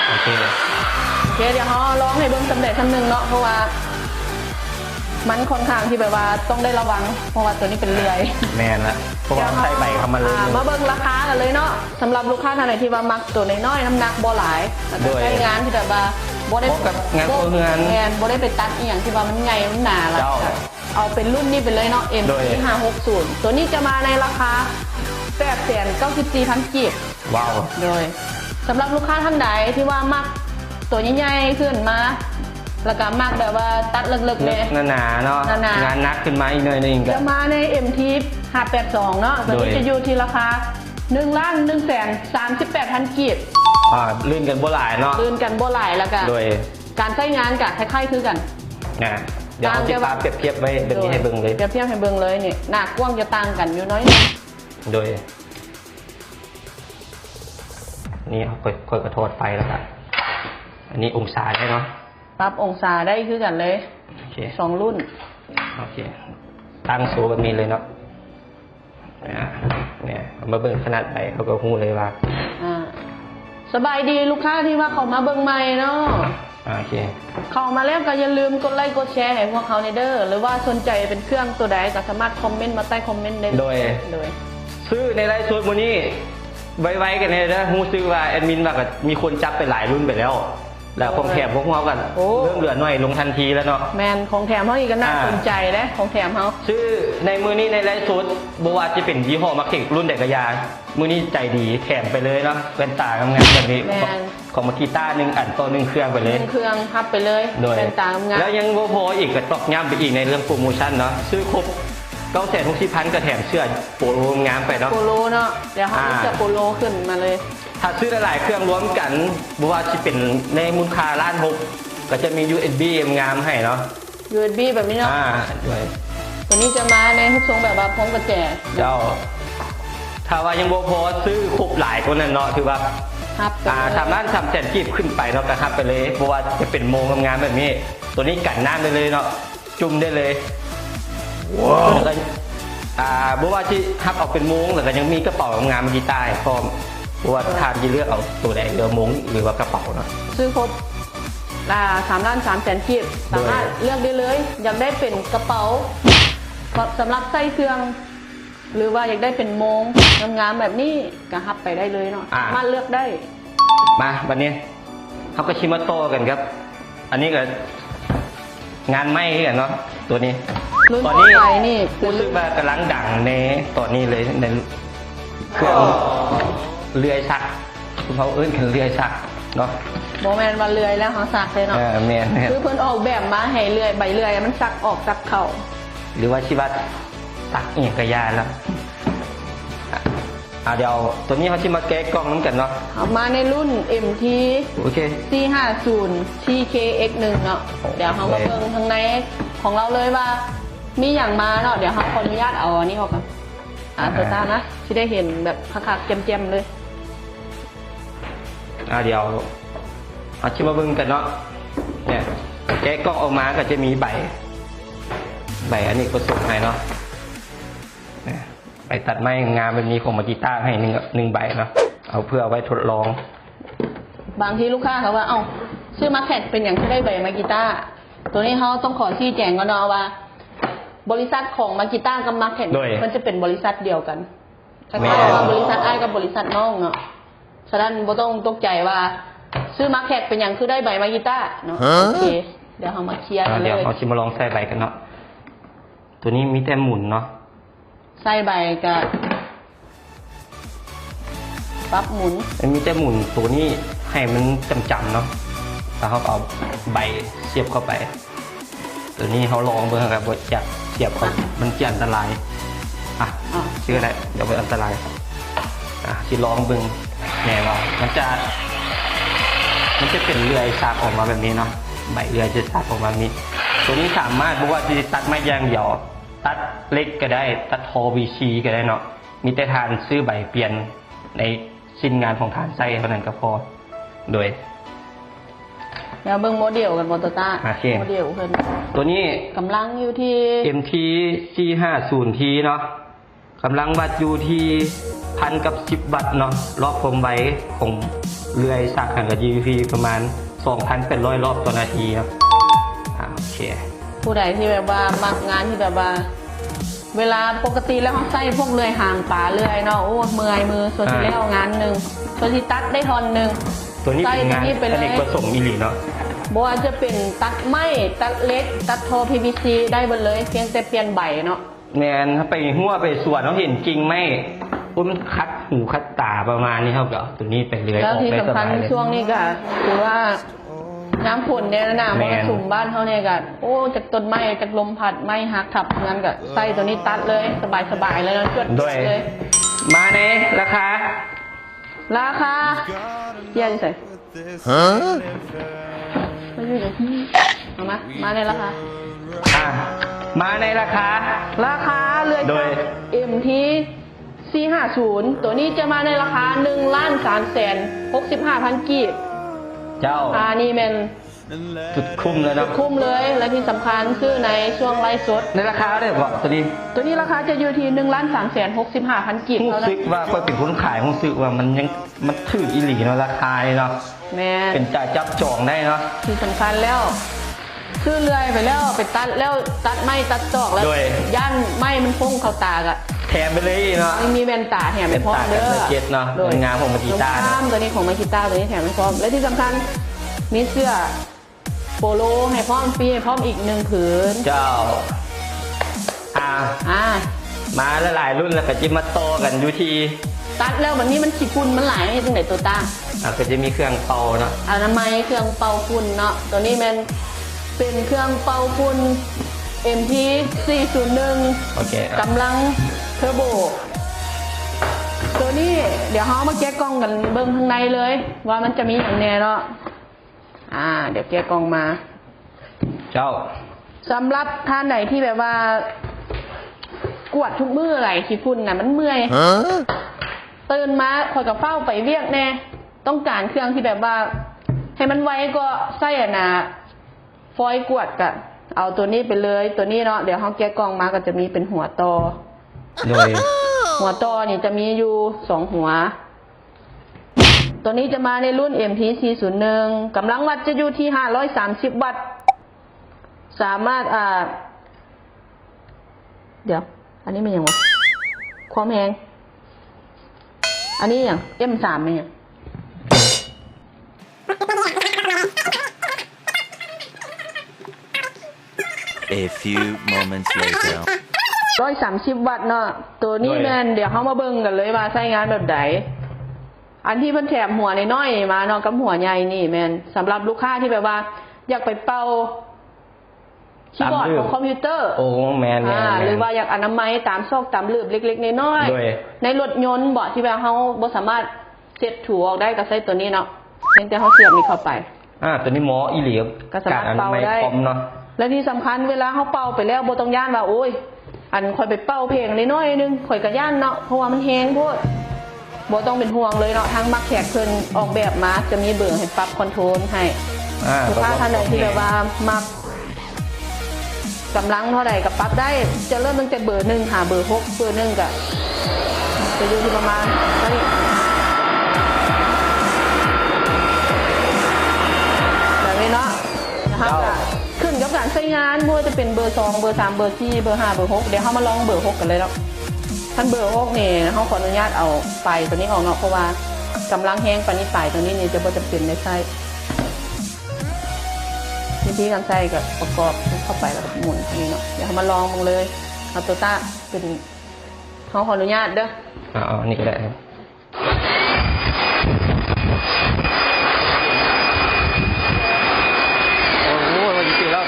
B: โอเค
C: เดี๋ยวเขาร้องให้เบิ้งสำเร็จคำหนึ่งเนาะเพราะว่ามันค่อนข้างที่แบบว่าต้องได้ระวังเพราะว่าตัวนี้เป็นเลื่อย
B: แมนละเพราะว่าใส่ใบเข้ามาเลย
C: มาเบิ้งราคากันเลยเนาะสำหรับลูกค้าท่านไหนที่ว่ามักตัวน้อยๆน้ำหนักบ่หลายใช้งานที่แบบว่าบ่ได้
B: งานโครงงาน
C: บ่ได้ไปตัดอย่างที่ว่ามันใหญ่มันหนาแล้วเอาเป็นรุ่นนี้ไปเลยเนาะ MT 560ตัวนี้จะมาในราคา894,000 กีบ
B: ว้าว
C: โดยสำหรับลูกค้าท่านใดที่ว่ามักตัวใหญ่ๆขึ้นมาแล้วก็มากแบบว่าตัดเลิกๆเลย
B: หนาๆเนาะงานนักขึ้นมาอีกหน่อยนึง
C: จะมาใน MT 582เนาะตัวนี้จะอยู่ที่ราคา1,138,000 กีบ
B: ลื่นกันบ่หลายเนาะ
C: ลื่นกันบ่หลายแล้วก็
B: โดย
C: การใช้งานกับคล้ายๆคือกัน
B: เดี๋ยวที่ป้าเปรียบเทียบไว้แบบนี้ให้เบิ่งเลย
C: เปรียบเทียบให้เบิ่งเลยนี่หน้ากว้างจะต่างกันอยู่น้อย
B: โดยนี่ค่อยกระโทษไฟแล้วครับอันนี้องศาได้เนาะ
C: ปรับองศาได้คือกันเลย2 รุ่น
B: โอเคตั้งสูงแบบนี้เลยเนาะเนี่ยมาเบิ่งขนาดใบเขาก็หูเลยว่า
C: สบายดีลูกค้าที่ว่าเขามาเบิ่งใหม่เนาะ
B: โอเค
C: เข้ามาแล้วก็อย่าลืมกดไลค์กดแชร์ให้พวกเขาในเด้อหรือว่าสนใจเป็นเครื่องตัวใดก็สามารถคอมเมนต์มาใต้คอมเมนต์ได้
B: โดยซื้อในไลฟ์สดวันนี้ไว้กันเลยนะฮู้ซื้อว่าแอดมินว่าก็มีคนจับไปหลายรุ่นไปแล้วของแถมพวกเรากันเรื่องเหลือหน่อยลงทันทีแล้วเนาะ
C: แมนของแถมเขาอีกก็น่าสนใจนะของแถมเขา
B: ชื่อในมือนี้ในไลฟ์สดบัวจะเป็นยี่ห้อมาร์เก็ตรุ่นเด็กกระยามือนี้ใจดีแถมไปเลยเนาะเป็นตางานแบบนี้ของมากีต้า1 อันต่อ1 เครื่องไปเลย
C: 1 เครื่องพับไปเลยเป็นตางาน
B: แล้วยังพออีกก็ตอกย้ำไปอีกในเรื่องโปรโมชั่นเนาะซื้อครบ960,000ก็แถมเสื้อโปโลงามไปเนาะ
C: โปโลเนาะเดี๋ยวเขาจะโปโลขึ้นมาเลย
B: ถ้าซื้อหลายเครื่องรวมกันบัวจะเป็นในมูลค่า1,600,000ก็จะมี USB งามให้เนาะ
C: USB แบบนี้เนาะ
B: ด้วย
C: ตัวนี้จะมาในทุกทรงแบบว่าพร้อมกระแจ
B: เจ้าถ้าว่ายังพอซื้อครบหลายคนนั่นเนาะคือว่า3,300,000 กีบขึ้นไปเนาะก็ฮับไปเลยเพราะว่าจะเป็นโมงามแบบนี้ตัวนี้กันน้ำได้เลยเนาะจุ่มได้เลยว้าวบัวที่ฮับออกเป็นมุ้งแต่ก็ยังมีกระเป๋างามกีตาร์พร้อมบัวทานจะเลือกเอาตัวไหนเดี๋ยวมุ้งหรือว่ากระเป๋าเนาะ
C: ซื้อครบ3,300,000 กีบสามารถเลือกได้เลยอยากได้เป็นกระเป๋าสำหรับใส่เครื่องหรือว่าอยากได้เป็นโมงงามแบบนี้ก็ฮับไปได้เลยเนาะมาเลือกได้
B: มาวันนี้เขาก็ชิมาโต้กันครับอันนี้ก็งานไหม้กันเนาะตัวนี้
C: รุ่น
B: ตอน
C: ต่อ
B: นี้
C: ไปนี่คือ
B: รู้สึกว่ากำลังดังในตอนนี้เลยในเครื่องเลื่อยซักคือเขาเอิ้นกันเลื่อยซักเนาะ
C: โมแมนวันเลื่อยแล้วเขาซักเลยเนาะ
B: แมน
C: คือเพิ่นออกแบบมาให้เลื่อยใบเลื่อยมันซักออกซักเข่า
B: หรือว่าชิวัตซักเอียงกระยาแล้วเดี๋ยวตัวนี้เขาชิมาแก้กล้องน้ำกันเนาะ
C: เอามาในรุ่น MT
B: โอเค
C: 450 TKX1 เนาะเดี๋ยวเขามาเบิ่งทางในของเราเลยว่า มีอย่างมาเนาะเดี๋ยวเขาขออนุญาตเอาอันนี้ออกกันตัวตานะที่ได้เห็นแบบคักๆเจ็มๆเลย
B: เดี๋ยวเอาชิมาเบิ่งกันเนาะเนี่ยแก้กล้องออกมาก็จะมีใบอันนี้ก็ส่งให้เนาะใบตัดไม้งานแบบนี้ของมากีต้าให้หนึ่งใบเนาะเอาเพื่อเอาไว้ทดลอง
C: บางที่ลูกค้าเขาว่าเอ้าชื่อมาร์เก็ตเป็นอย่างที่ได้ใบมากีต้าตัวนี้เขาต้องขอชี้แจงก่อนเนาะว่า บริษัทของมากีต้ากับมาร์เก็ตมันจะเป็นบริษัทเดียวกันคล้ายๆว่าบริษัทไอ้กับบริษัทน้องเนาะฉะนั้นบ่ต้องตกใจว่าชื่อมาร์เก็ตเป็นอย่างคือได้ใบมากีต้าเนาะโอเคเดี๋ยวเขามาเคลียร์กันเล
B: เดี๋ยวย เอาชิมาลองใส่ใบกันเนาะตัวนี้มีแต่หมุนเนาะ
C: ใส่ใบกับปั๊บหมุน
B: มีแต่หมุนตัวนี้ให้มันจำๆเนาะแล้วเขาเอาใบเสียบเข้าไป ตัวนี้เขาลองเบิ่งครับว่าจะเสียบเขามันจะอันตรายชื่ออะไรเดี๋ยวเป็นอันตรายที่ลองเบิ่งแน่ว่ามันจะเป็นเลื่อยซักออกมาแบบนี้เนาะใบเลื่อยจะซักออกมาแบบนี้ตัวนี้สามารถบอกว่าจะตัดไม้ยางเดี่ยวตัดเล็กก็ได้ตัดทอวีซีก็ได้เนาะมีแต่ทานซื้อใบเปลี่ยนในชิ้นงานของฐานไส้เท่านั้นก็พอโดย
C: เดี๋ยวเบิ่งโมเดลกันมอเตอร์ต้า
B: โอเค
C: โมเดลเพิ่น
B: ตัวนี้
C: กำลังอยู่ที่
B: MT 450T เนาะกำลังวัดอยู่ที่1,010 วัตต์เนาะรอบความไวของเลื่อยสักหันกับ GVP ประมาณ 2,800 รอบต่อนาทีครับโอเค
C: ผู้ใดที่แบบว่ามักงานที่แบบว่า เวลาปกติแล้วเขาใส่พวกเลื่อยหางปลาเลื่อยเนาะโอ้เมื่อยมือส่วนที่แล้วงานหนึ่งส่วนที่ตัดได้ทอนหนึ่ง
B: ตัวนี้เป็นงาน
C: ไป
B: อ
C: เล
B: เน
C: ย
B: กประสงค์อีหลีเนาะ
C: บอกว่าจะเป็นตัดไม้ตัดเล็ก ตัดโท PVC ได้หมดเลยเพียงแต่เปลี่ยนใบเนาะ
B: แมนถ้าไปหัวไปสวนเราเห็นจริงไหมปุ้มนคัดหูคัดตาประมาณนี้ครับเดี๋ยวตัวนี้ไปเลื่อย
C: แล้ว
B: ออก
C: ที่
B: ได้ส
C: สำคัญ
B: บายเลย
C: ช่วงนี้ก็คือว่าน้ำฝนเนี่ยนะ
B: แม่
C: มาน สุ่มบ้านเขาเนี่ยก็โอ้จากต้นไม้จากลมพัดไม้หักทับงั้นก็ใส่ตัวนี้ตัดเลยสบายๆเลยนะจด
B: ด้วย
C: เลย
B: มาในราคา
C: ราคาเยี่ยมใส่ไม่อยู่อย่างที่เอามาในราคา
B: มาในราคา
C: ราคาเรือย
B: โดย
C: MT 450ตัวนี้จะมาในราคา1,365,000 กีบ
B: เจ้า
C: นี่เป็น
B: จุดคุ้มเลยเนาะ
C: คุ้มเลยและที่สำคัญคือในช่วงไลฟ์สด
B: ในราคาได้กว่าตัวนี้
C: ตัวนี้ราคาจะอยู่ที่1,365,000 กีบ
B: รู้
C: เท่านั้
B: สึ
C: น
B: กว่าคนเป็นคนขายรู้สึกว่ามันถืออีหลีเนาะราคาเนาะ
C: แม่
B: เป็นจ่ายจับจองได้เนาะ
C: ที่สำคัญแล้วซื้อเลื่อยไปแล้วไปตัดแล้วตัดไม้ตัดตอกแล้ว
B: โดย
C: ย่านไม้มันพุ่งเข้าตากอะ
B: แถมไปเลยเนาะ
C: มีแว่นตาแถมไปพร้อมเด้อ
B: แว่นตากับเจ็ตเนาะ
C: โดย
B: งานของมากีต้าเนอะ
C: น้ำตัวนี้ของมากีต้าตัวนี้แถมไปพร้อมและที่สำคัญมีเสื้อโปโลให้พร้อมฟรีให้พร้อมอีก1 ผืน
B: เจ้า
C: อ่า
B: มาหลายๆรุ่นแล้วก็จิมาโตกันอยู่ที่
C: ตัดแล้ววันนี้มันขี้ฝุ่นมันหลายให้ตรงไหนตัวตั้ง
B: ก็จะมีเครื่องเป่าเนาะ
C: อนามัยเครื่องเป่าฝุ่นเนาะตัวนี้มันเป็นเครื่องเป่าฝุ่น MT 401
B: โอเค
C: กำลังเทอร์โบตัวนี้เดี๋ยวเขามาแกะกล่องกันเบิ้งข้างในเลย ว่ามันจะมีอย่างแน่เนาะเดี๋ยวแกะกล่องมา
B: เจ้า
C: สำหรับท่านไหนที่แบบว่ากวดทุกมืออะไรขี้ฝุ่นน่ะมันเมื่อยตื่นมาคอยกับเฝ้าไปเวียกแน่ต้องการเครื่องที่แบบว่าให้มันไวก็ใส่ฟอยล์กวดกะเอาตัวนี้ไปเลยตัวนี้เนาะเดี๋ยวเขาแกะกล่องมาก็จะมีเป็นหัวตอ
B: โดย
C: หัวต่อนี่จะมีอยู่2 หัว ตัวนี้จะมาในรุ่น MT 401กำลังวัดจะอยู่ที่530 วัตต์ สามารถเดี๋ยว อันนี้มันยังวะความแรงอันนี้อย่าง M3 มันยัง
D: A few moments later.
C: 130 วัตต์เนาะตัวนี้แม่นเดี๋ยวเขามาเบิ่งกันเลยว่าใช้งานแบบไหนอันที่เพิ่นแถมหัวน้อยๆมาเนาะกับหัวใหญ่นี่แม่นสำหรับลูกค้าที่แบบว่าอยากไปเป่าคีย์บอร์ดของคอมพิวเตอร์
B: โอ้แมน
C: หรือว่าอยากอนามัยตามซอกตามหลืบเล็กๆน้อยๆในรถยนต์บ่ที่แบบเขาบ่สามารถเซ็ตถูออกได้ก็ใช้ตัวนี้เนาะเพียงแต่เขาเสียบนี่เข้าไป
B: ตัวนี้หมออีหลี
C: ก็สามารถเป่าได้และที่สำคัญเวลาเขาเป่าไปแล้วบ่ต้องย่านว่าโอ้ยอันค่อยไปเป่าเพลงน้อยๆนึงค่อยก็ย่านเนาะเพราะว่ามันแฮงโพดบ่ต้องเป็นห่วงเลยเนาะทางมักแขกเพิ่นออกแบบมาจะมีเบอร์ให้ปรับคอนโทรลให้ลูกค้าท่านใดที่แบบว่ามักกำลังเท่าไหร่กับปรับได้จะเริ่มตั้งแต่เบอร์1หาเบอร์6เบอร์1ก็จะอยู่ที่ประมาณนี้แบบนี้เนาะนะครับขึ้นกับการใช้งานไม่ว่าจะเป็นเบอร์2เบอร์3เบอร์4เบอร์5เบอร์6เดี๋ยวเขามาลองเบอร์6กันเลยแล้วท่านเบอร์6นี่เขาขออนุญาตเอาไฟตัวนี้ออกเนาะเพราะว่ากำลังแห้งปานนี้ไฟตัวนี้นี่จะบ่จำเป็นในไส้วิธีการใส่กับประกอบเข้าไปแล้วหมุนอันนี้เนาะเดี๋ยวเขามาลองมึงเลยเอาตัวต้าเป็นเขาขออนุญาตเด้อ
B: นี่ก็ได้ครับโอ้โหมันตีแล้ว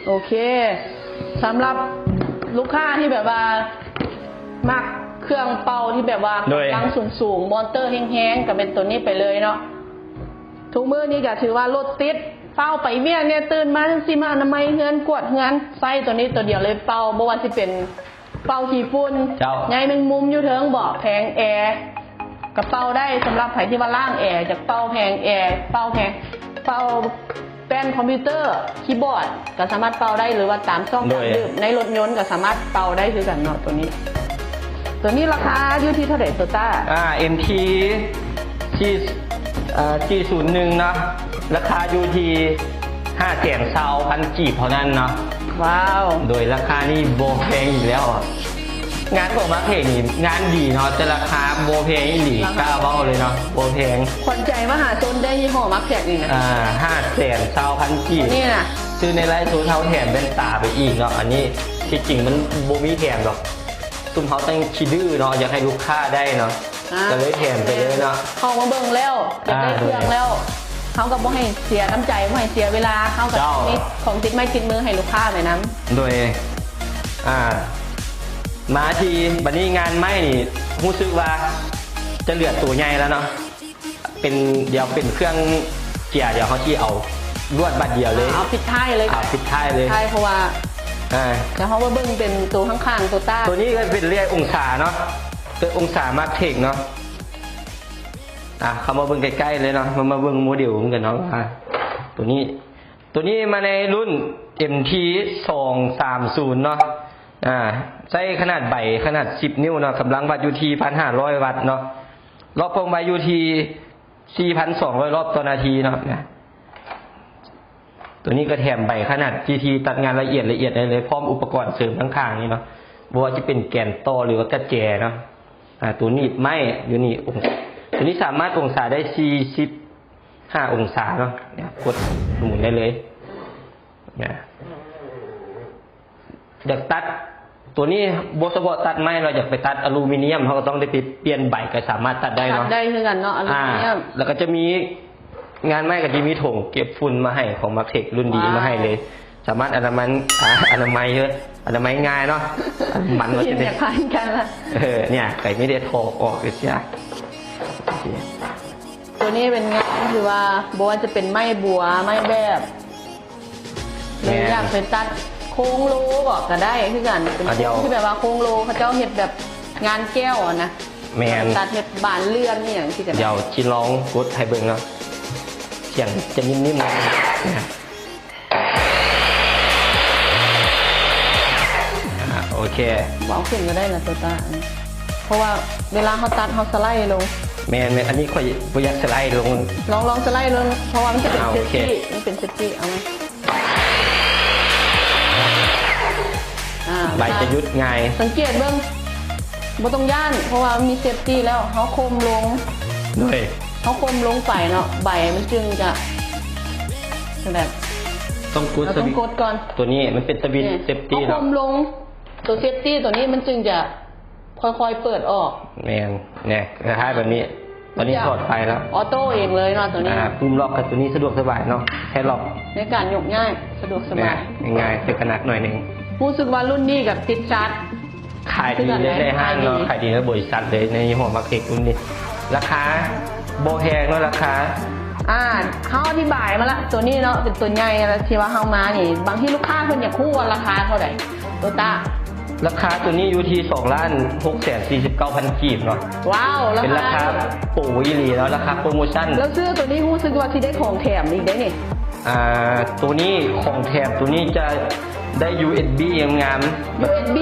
C: โอเคสำหรับลูกค้าที่แบบว่ามักเครื่องเป่าที่แบบว่ากำลังสูงมอเตอร์แห้งๆกับเป็นตัวนี้ไปเลยเนาะทุกมื้อนี้ก็ถือว่ารถติดเป่าไปเวียงเนี่ยตื่นมาสิมาอนามัยเฮือนกวดเฮือนใส่ตัวนี้ตัวเดียวเลยเป่าบ่ว่าสิเป็นเป่าขี้ฝุ่นใหญ่แมงมุมอยู่เทิงเบาะแผงแอร์กระเป๋าได้สำหรับไผที่ว่าล่างแอร์จากเป่าแผงแอร์เป่าแป้นคอมพิวเตอร์คีย์บอร์ดก็สามารถเป่าได้หรือว่าตามช่องตามลืมในรถยนต์ก็สามารถเป่าได้คือกันเนาะตัวนี้ราคาอยู่ที่เท่าไหร่ตัวต้า
B: MT 401นะราคาอยู่ที่520,000 กีบเท่านั้นเนาะ
C: ว้าว
B: โดยราคานี่โบแพงอีกแล้วงานของมาร์คเทคนี่งานดีเนาะแต่ราคาโบแพงอีหลีกล้าเบ้าเลยเนาะโบแพง
C: ขวัญใจมหาชนได้ยี่ห้อมาร์คเทคนี่นะ
B: 520,000 กีบ
C: นี่นะ
B: ซื้อในไลฟ์ซูเท้าแถมเป็นตาไปอีกเนาะอันนี้ที่จริงมันโบมีแถมหรอกซุ่มเขาตั้งคิดดื้อเนาะอยากให้ลูกค้าได้เนาะก็เลยแถมไปเลยเนาะ
C: เขามาเบิ่งแล้วได้เครื่องแล้วเขาก็บ่ให้เสียน้ำใจบ่ให้เสียเวลาเขากับนี่ของติดไม้ติดมือให้ลูกค้าไปน้
B: ำโดยมาทีบัดนี้งานไม้นี่รู้สึกว่าจะเหลือตัวใหญ่แล้วเนาะเดี๋ยวเป็นเครื่องเกียร์เดี๋ยวเขาที่เอาลวดบัดเดียวเลย
C: เอาปิดท้ายเลย
B: ปิดท้ายเลย
C: ใช่เพราะว่าแล้วเขาว่าเบิ้งเป็นตัวข้างๆตัวต้า
B: ตัวนี้ก็เป็นเรียกองศาเนาะเป็นองศามาร์คเทคเนาะเขามาเบิ้งใกล้ๆเลยเนาะมาเบิ้งโมเดลกันเนาะตัวนี้มาในรุ่น MT 230เนาะใช้ขนาดใบขนาด10 นิ้วเนาะกำลังวัดอยู่ที่ 1,500 วัตต์เนาะรอบพวงใบอยู่ที่ 4,200 รอบต่อนาทีเนาะตัวนี้ก็แถมใบขนาด GT ตัดงานละเอียดได้เลยพร้อมอุปกรณ์เสริมข้างๆนี่เนาะบ่ว่าจะเป็นแกนต่อหรือว่ากระแจเนาะตัวนี้ไม่อยู่นี่ตัวนี้สามารถองศาได้45 องศาเนาะกดหมุนได้เลยอยากตัดตัวนี้โบสบตัดไม้เราอยากไปตัดอลูมิเนียมเขาก็ต้องได้ไปเปลี่ยนใบก็สามารถตัดได้เนาะ
C: ได้คือกันเนาะอลูมิเนียม
B: แล้วก็จะมีงานไม้ก็จะมีถุงเก็บฝุ่นมาให้ของมาร์คเทครุ่นดีมาให้เลยสามารถอนามัยเยอะอนามัยง่ายเนาะมันก็จะได้
C: กันละ
B: เนี่ยใครไม่ได้โทรออกเลยจ้ะ
C: ตัวนี้เป็นงานคือว่าบัวจะเป็นไม้บัวไม้แบบหรืออยากไปตัดโค้งโลก็ได้คือกันเป็นที่แบบว่าโค้งโลเขาเจ้าเห็ดแบบงานแก้วนะตัดเห็ดบานเลื่อนนี่อย่างที่จะ
B: เดี๋ยวชิลองกดให้เบิ่งเนาะเสียงจะนิ่มๆนะโอเค
C: เอาขึ้นก็ได้นะตัวตาเพราะว่าเวลาเขาตัดเขาสไลด์ลง
B: แมนอันนี้ค่อยพยักสไลด์ลง
C: ลองสไลด์ลงเพราะว่ามันจะเป็นเซฟตี้มันเป็นเซฟตี้เอาไหม
B: ใบจะยุดง่าย
C: สังเกตเบื้องบ่ต้องย่านเพราะว่ามีเซฟตี้แล้วเขาคมลง
B: ด้วย
C: เขาคมลงไปเนาะใบมันจึงจะแบบ
B: ต้องกด
C: เรา
B: ส
C: ต้อง
B: วิตช์
C: กดก่อน
B: ตัวนี้มันเป็นสวิตช์เซฟตี้
C: เอาค
B: เนาะ
C: วามลงตัวเซฟตี้ตัวนี้มันจึงจะค่อยๆเปิดออก
B: แมนเนี่ยคล้ายๆแบบนี้ ตอนนี้ถอดไปแล้ว
C: ออโต้เองเลยเนาะตัวนี้
B: ปุ่มล็อกกับตัวนี้สะดวกสบายเนาะแค่ล็อก
C: ในการยกง่ายสะดวกสบาย
B: ง่ายๆแต่ขนาดหน่อยหนึง
C: รู้สึกว่ารุ่นนี้กับติดชาร์จ
B: ขายดีเลยในห้างเนาะ
C: ขายดี
B: ขายดีแล้วบริษัทเลยในยี่ห้อมาร์เก็ตรุ่นนี้ราคาโบแพงเนาะราคา
C: เขาอธิบายมาละตัวนี้เนาะเป็นตัวใหญ่แล้วที่ว่าเขามานี่บางที่ลูกค้าเพิ่นอยากคู่ว่าราคาเท่าไหร่ตัวตา
B: ราคาตัวนี้อยู่ที่2,649,000 กีบเนาะ
C: ว้าว
B: เป็นราคาโปรอีหลีแล้วราคาโปรโมชั่น
C: แล้วซื้อตัวนี้รู้สึกว่าที่ได้ของแถมอีกได้นี่
B: ตัวนี้ของแถมตัวนี้จะได้ USB งามๆ
C: USB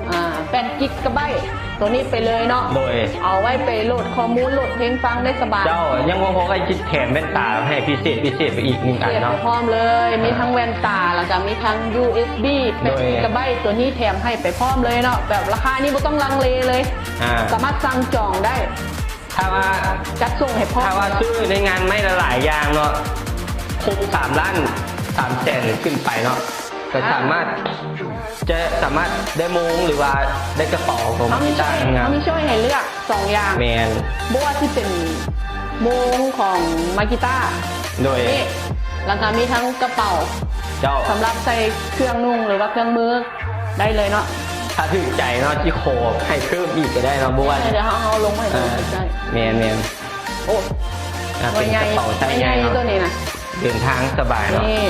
C: 8 กิกะไบต์ตัวนี้ไปเลยเนาะ
B: โดย
C: เอาไว้ไปโหลดข้อมูลโหลดเพลงฟังได้สบาย
B: เจ้ายังว่าพอไอ้คิดแถมแว่นตาให้พิเศษไปอีกหนึ่งอัน
C: เสียบ
B: เนาะ
C: พร้อมเลย มีทั้งแว่นตาแล้วก็มีทั้ง USB
B: โดย
C: 8 กิกะไบต์ตัวนี้แถมให้ไปพร้อมเลยเนาะแบบราคานี้ไม่ต้องลังเลเลย สามารถสั่งจองได้
B: ถ้าว่า
C: จัดส่งให้พร้อม
B: ถ้าว่าซื้อในงานไม่ละหลายอย่างเนาะครบ3 ล้าน3 แสนขึ้นไปเนาะก็สามารถได้มงหรือว่าได้กระเป๋าของ
C: เขามี
B: กี
C: ช่
B: ตา
C: วย
B: ร์งาม
C: เขามีช่วยให้เลือก2อย่าง
B: แมน
C: บัวที่เป็นโมงของมากิต้า
B: โดย
C: นี่แล้วก็มีทั้งกระเป๋า
B: เจ้า
C: สำหรับใส่เครื่องนุ่งหรือว่าเครื่องมือได้เลยเนาะ
B: ถ้าถึงใจเนาะที่โคให้เพิ่มอีกก็ได้เนาะบัว
C: เดี๋ยวเขาลงมาให้ดูใกล้
B: แมน
C: ๆโอ้
B: เป็นกระเป๋าใช้
C: ใหญ่
B: ง่ายเนาะ
C: ตัวนี้นะ
B: เดินทางสบายเนาะ
C: นี่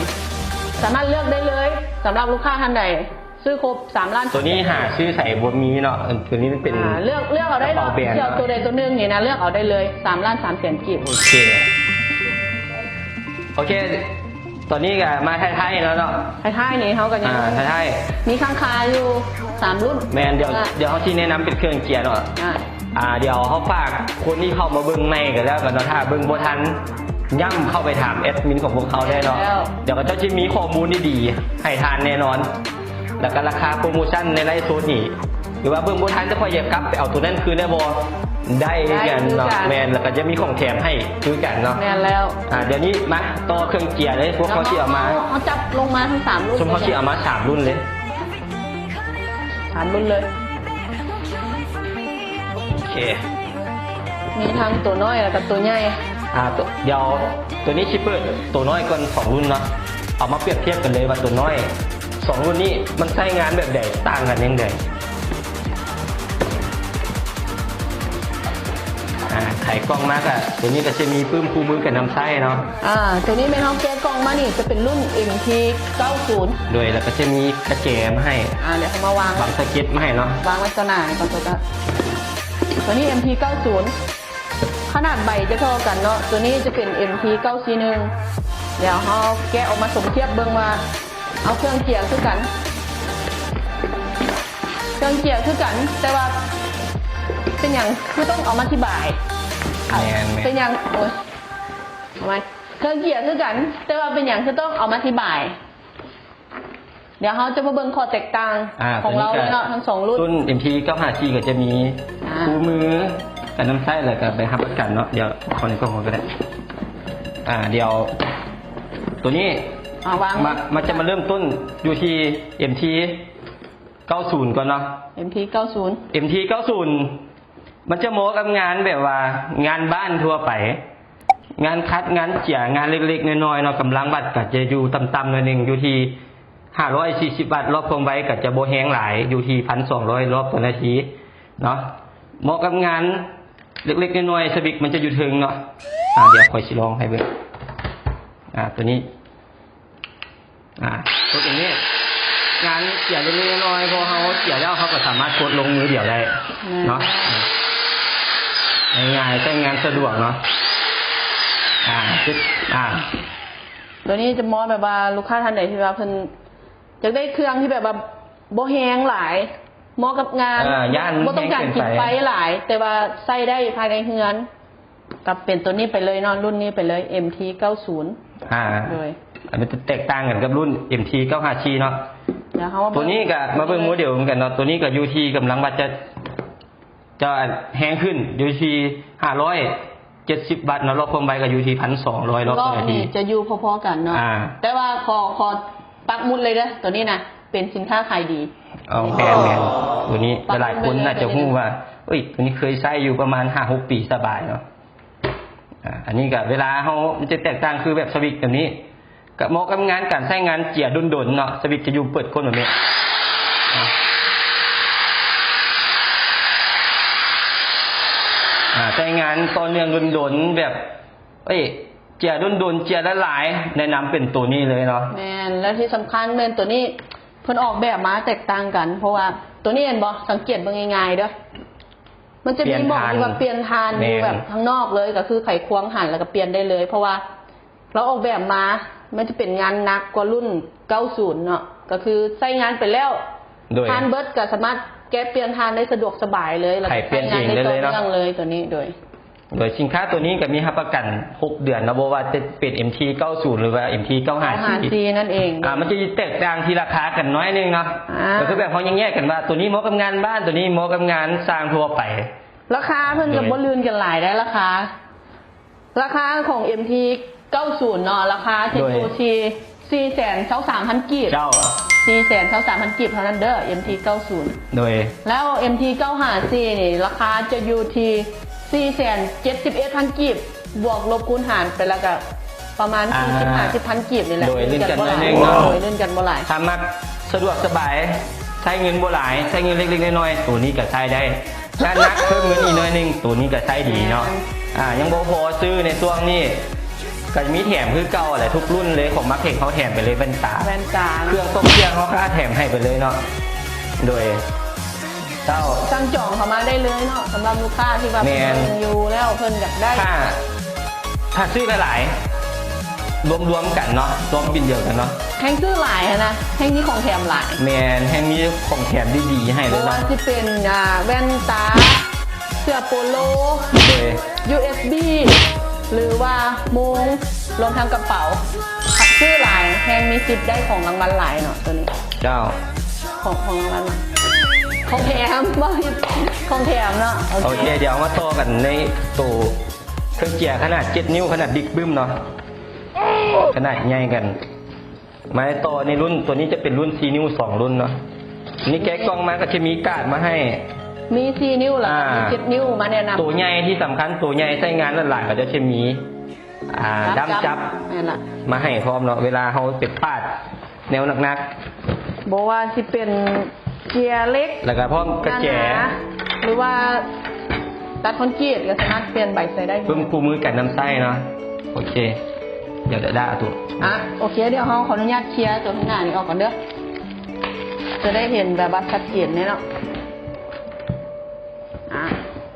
C: สามารถเลือกได้เลยสำหรับลูกค้าท่านใดซื้อครบ3 ล้าน
B: ตัวนี้หาชื่อใส่บัวมีเนาะตัวนี้มันเป็น
C: เลือกเอาได้
B: กระ
C: เนาะ
B: เป๋าแบรนด์
C: เดี๋ยวตัวใดตัวหนึงนี่นะเลือกเอาได้เลย3 ล้าน3 แสนกีบ
B: โอเคโอเค ตอนนี้ก็มาไทยๆแล้วเนาะ
C: ท้ายๆนี่เขาก็ยัง
B: ไทย
C: มีข้างคาอยู่3 รุ่น
B: ๆแมนเดี๋ยวเขาที่แนะนำเป็นเครื่องเกียร์เนาะ เดี๋ยวเขาฝากคนที่เข้ามาเบิ้งไม่กันแล้วกันเนาะถ้าเบิ้งบ่ทันย่ำเข้าไปถามแอดมินของพวกเขาได้เนาะเดี๋ยวก็จะมีข้อมูลที่ดีให้ทานแน่นอน แล้วก็ราคาโปรโมชั่นในไลฟ์โซนนี่หรือว่าเบิ้งบ่ทันจะพออยากกลับไปเอาตัวนั้นคืนได้บ่ได้กันเนาะแมนแล้วก็จะมีของแถมให้คือกันเนาะ
C: แม่นแล้ว
B: เดี๋ยวนี้มาต่อเครื่องเกียร์เลยพวกเขาที่เอามา
C: เขาจับลงมาทั้ง3 รุ่น
B: ชมเขาที่เอามา3 รุ่นเลย
C: 3 รุ่นเลย
B: โอเค
C: มีทั้งตัวน้อยแล้วก็ตัวใหญ่
B: เดี๋ยวตัวนี้ชิปเปอร์ตัวน้อยก่อน2 รุ่นเนาะเอามาเปรียบเทียบกันเลยว่าตัวน้อย2 รุ่นนี้มันใช้งานแบบใดต่างกันยังไงไขกล้องมากอะตัวนี้ก็จะมีปื้มคู่มือกับน้ำไส้เนาะ
C: ตัวนี้เป็นห้องแก้กล่องมานี่จะเป็นรุ่น MT 90
B: โดยแล้วก็จะมีกระเจมให้
C: เดี๋ยวเขามาวาง
B: บางสเก็ตมาให้เนาะ
C: วางไว้ตัวหน้าก่อนตัวนี้ MT 90ขนาดใบจะเท่ากันเนาะตัวนี้จะเป็น MT 941เดี๋ยวเขาแกะออกมาสมเทียบเบิ่งว่าเอาเครื่องเกียร์คือกัน เครื่องเกียร์คือกัน แต่ว่าเป็นอย่างคือต้องเอามาอธิบาย เป็นอย่างโอ้ยทำไมเครื่องเกียร์คือกัน แต่ว่าเป็นอย่างคือต้องเอามาอธิบาย เดี๋ยวเขาจะมาเบิ่งข้อแตกต่างของเราเลยเนาะทั้ง2 รุ่น
B: รุ่น MT 954ก็จะมีคู่มือกับน้ำไส้แล้วก็ไปหับประกันเนาะเดี๋ยวขอในกล้องก็ได้เดี๋ยวตัวนี้
C: วาง
B: มันจะมาเริ่มต้นอยู่ที่ MT 90ก่อนเนาะ
C: MT 90
B: MT 90มันจะโม้กับงานแบบว่างานบ้านทั่วไป งานคัดงานเจี๋ยงานเล็กๆน้อยๆเนาะกำลังวัดก็จะอยู่ต่ำๆหน่อยนึงอยู่ที่540 วัตต์รอบความไวก็จะโบแห้งหลายอยู่ที่ 1,200 รอบต่อนาทีเนาะเหมาะกับงานเล็กๆน้อยๆสวิกมันจะอยู่ถึงเนาะเดี๋ยวคอยสิลองให้เบิ่งตัวนี้ตัวนี้งานเกี่ยวเล็กๆน้อยๆพอเขาเกี่ยวแล้วเขาก็สามารถกดลงมือเดี่ยวได้เนาะง่ายๆแต่งานสะดวกเนาะ
C: ตัวนี้จะมองแบบว่าลูกค้าท่านใดที่ว่าเพิ่นจะได้เครื่องที่แบบว่าโบแห้งหลายเหมาะกับงานบ่ต้องการกินไฟหลาย แต่ว่าใส่ได้ภายในเฮือนกับเป็นตัวนี้ไปเลยเนาะรุ่นนี้ไปเลย MT 90เลย
B: อันนี้จะแตกต่างกันกับรุ่น MT 954เนาะตัวนี้ก็มาเบิ่งโมเดลเหมือนกันเนาะตัวนี้ก็อยู่ที่กำลังวัดจะแห้งขึ้นอยู่ที่500 70 วัตต์เนาะรอบความไวก็อยู่ที่ 1,200 รอบ
C: รอ
B: ต่อบ นาที
C: นี่จะอยู่พอๆกันเนาะ แต่ว่าขอปักหมุดเลยเด้อตัวนี้นะเป็นสินค้าขายดี
B: เอาแพงตัวนี้หลายคนน่าจะรู้ว่าเอ้ยตัวนี้เคยใช้อยู่ประมาณ 5-6 ปีสบายเนาะอันนี้ก็เวลาเฮามันจะแตกต่างคือแบบสวิตช์แบบนี้ก็เหมาะกับงานการใช้งานเจียดนๆเนาะสวิตช์จะอยู่เปิดก้นแบบนี้ใช้งานต่อเนื่องดนๆแบบเจียดนๆเจียหลายๆแนะนำเป็นตัวนี้เลยเนาะ
C: แม่นและที่สำคัญเป็นตัวนี้เพิ่นออกแบบมาแตกต่างกันเพราะว่าตัวนี้เห็นบ่สังเกตเบิ่งง่ายๆเด้อมันจะมีบอกที่ว่าเปลี่ยนทานอยู่แบบข้างนอกเลยก็คือไขควงหันแล้วก็เปลี่ยนได้เลย เพราะว่าเราออกแบบมามันจะเป็นงานหนักกว่ารุ่น90เนาะก็คือใช้งานไปแล้วทานเบิดก็สามารถแก้เปลี่ยนทานได้สะดวกสบายเลยแล้วก็ใช้งานได้ต่อเนื่องเลยตัวนี้โดย
B: สินค้าตัวนี้ก็มีรับประกัน6 เดือนนะบ่ว่าจะเป็น MT90 หรือว่า MT954
C: นั่นเอง
B: มันจะแตกต่างที่ราคากันน้อยนึงเนาะก็คือแบบเขายังแยกกันว่าตัวนี้เหมาะกับงานบ้านตัวนี้เหมาะกับงานสร้างทั่วไป
C: ราคาเพิ่นก็บ่ลื่นกันหลายได้ราคาของ MT90 เนาะราคาจะอยู่ที่423,000 กีบ423,000 กีบเท่านั้นเด้อ MT90
B: โดย
C: แล้ว MT954 นี่ราคาจะอยู่ที่471,000 กีบบวกลบคูณหารไปแล้วก็ประมาณ40-50,000 กีบนี่แหละ
B: โดยเล่นกันบ่หลายเนาะ
C: โดยเล่นกันบ่หลาย
B: ถ้ามักสะดวกสบายใช้เงินบ่หลายใช้เงินเล็กๆน้อยๆตัวนี้ก็ใช้ได้ถ้านักเพิ่มเงินอีกน้อยนึงตัวนี้ก็ใช้ดีเนาะยังบ่พอซื้อในช่วงนี้ก็มีแถมคือเก่าแหละทุกรุ่นเลยของมาร์คเทคเขาแถมไปเลยแว่นตาเครื่องต้มเครื่องเขาแถมให้ไปเลยเนาะโดย
C: สั่งจองเข้ามาได้เลยเนาะสำหรับลูกค้าที่แบบอยู่แล้วเพิ่นอยากได้
B: ถ้าซื้อหลายรวมกันเนาะรวมบินเดียวกันเนาะ
C: แห้งซื้อหลายนะแห้งนี้ของแถมหลาย
B: แมนแห้งนี้ของแถมดีๆให้เลย
C: เนาะที่เป็นแว่นตาเสื้อโปโล USB หรือว่ามุ้งรวมทั้งกระเป๋าขับซื้อหลายแห้งมีสิทธิ์ได้ของรางวัลหลายเนาะตัวนี้
B: เจ้า
C: ของรางวัลของแถมบ่ของแถมเนาะ
B: โอเคเดี๋ยวมาต่อกันในตู้เครื่องเจียขนาด7 นิ้วขนาดบิ๊กบึ้มเนาะขนาดใหญ่กันมาต่อในรุ่นตัวนี้จะเป็นรุ่น4 นิ้ว2 รุ่นเนาะนี่แกะกล่องมาก็จะมีการ์ดมาให้
C: มี4 นิ้วแล้วมี7 นิ้วมาแนะนำ
B: ตัวใหญ่ที่สำคัญตัวใหญ่ใช้งานหลายๆก็จะมีด้ามจับมาให้พร้อมเนาะเวลาเขาเป็ดปาดแนวหนัก
C: ๆบอกว่าที่เป็นเกียร์เล็ก
B: แล้วก็พร้อมกระแจ
C: หรือว่าตัดคอนกรีตก็สามารถเปลี่ยนใบใส่ได้
B: เพิ่มคู่มือกันน้ำไส้เนาะโอเคเดี๋ยวได้ตัว
C: โอเคเดี๋ยวเขาขออนุญาตเคลียร์ตัวข้างหน้านี้ออกก่อนเด้อจะได้เห็นแบบว่าชัดเจนแน่เนาะ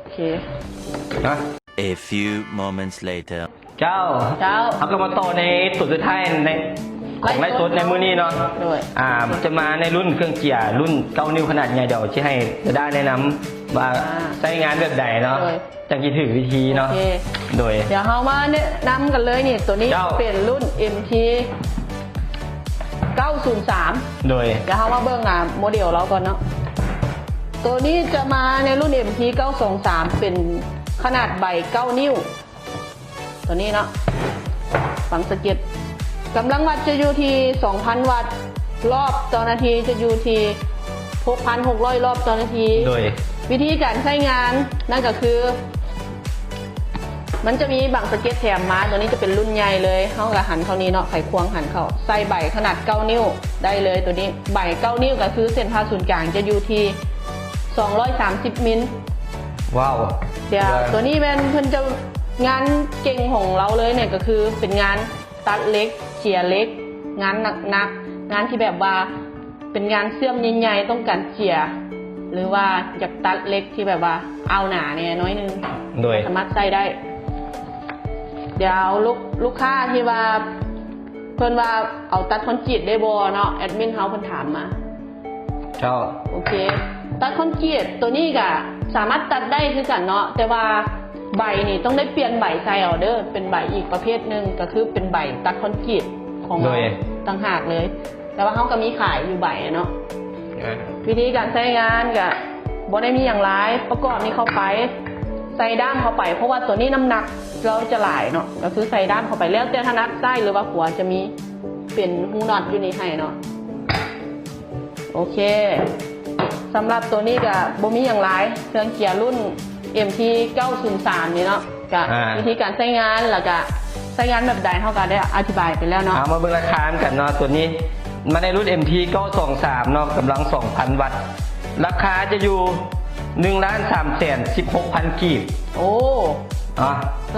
C: โอเค
D: A few moments later
B: เจ้าเขาก็มาต่อในสุดท้ายในของไลฟ์สดในมื้อนี้เนาะจะมาในรุ่นเครื่องเจียรุ่น9 นิ้วขนาดใหญ่เดี๋ยวที่ให้จะได้แนะนำว่าใช้งานแบบใดเนาะจากที่ถือวิธีเนาะโดย
C: เดี๋ยวเรามาแนะนำกันเลยนี่ตัวนี้เป็นรุ่น MT 903
B: โดย
C: เดี๋ยวเรามาเบิ่งโมเดลเราก่อนเนาะตัวนี้จะมาในรุ่น MT 923เป็นขนาดใบ9 นิ้วตัวนี้เนาะฝังสะเก็ดกำลังวัดจะอยู่ที่ 2,000 วัตต์รอบต่อนาทีจะอยู่ที่ 6,600 รอบต่อนาที
B: โดย
C: วิธีการใช้งานนั่นก็คือมันจะมีบังสะเก็ตแถมมาตัวนี้จะเป็นรุ่นใหญ่เลยเขากับหันเท่านี้เนาะไขควงหันเข้าใส่ใบขนาด9 นิ้วได้เลยตัวนี้ใบ9 นิ้วก็คือเส้นผ่าศูนย์กลางจะอยู่ที่230 มิล
B: ว้าว
C: เดี๋ยวตัวนี้เป็นเพิ่นจะงานเก่งของเราเลยเนี่ยก็คือเป็นงานตัดเล็กเจียเล็กงานหนักงานที่แบบว่าเป็นงานเสื่อมใหญ่ๆต้องการเจียหรือว่าอยากตัดเล็กที่แบบว่าเอาหนาเนี่ยน้อยนึง
B: โดย
C: สามารถใส่ได้เดี๋ยวลูกค้าที่ว่าเพิ่นว่าเอาตัดคอนกรีตได้บ่เนาะแอดมินเฮาเพิ่นถามมาโอเคตัดคอนกรีตตัวนี้ก็สามารถตัดได้คือกันเนาะแต่ว่าใบนี่ต้องได้เปลี่ยนใบใส่เอาเด้อเป็นใบอีกประเภทนึงก็คือเป็นใบตัดคอนกรีตของเราต่างหากเลยแต่ว่าเขาก็มีขายอยู่ใบเนาะวิธีการใช้งานก็บ่ได้มีอย่างไรประกอบนี้เข้าไป ใส่ด้ามเข้าไปเพราะว่าตัวนี้น้ำหนักเราจะหลายเนาะก็คือใส่ด้ามเข้าไปแล้วแต่ถนัดไส้หรือว่าหัวจะมีเป็นหูน็อตอยู่ในให้เนาะโอเคสำหรับตัวนี้ก็บ่มีอย่างไรเครื่องเกียร์รุ่น MT 903นี่เนาะกับวิธีการใช้งานแล้วก็ใช้งานแบบใดเท่ากันได้อธิบายไปแล้วเนาะ
B: มาเบิ่งราคากันเนาะตัวนี้มาในรุ่น MT 923เนาะกำลัง 2,000 วัตต์ราคาจะอยู่ 1,316,000 กีบ
C: โอ้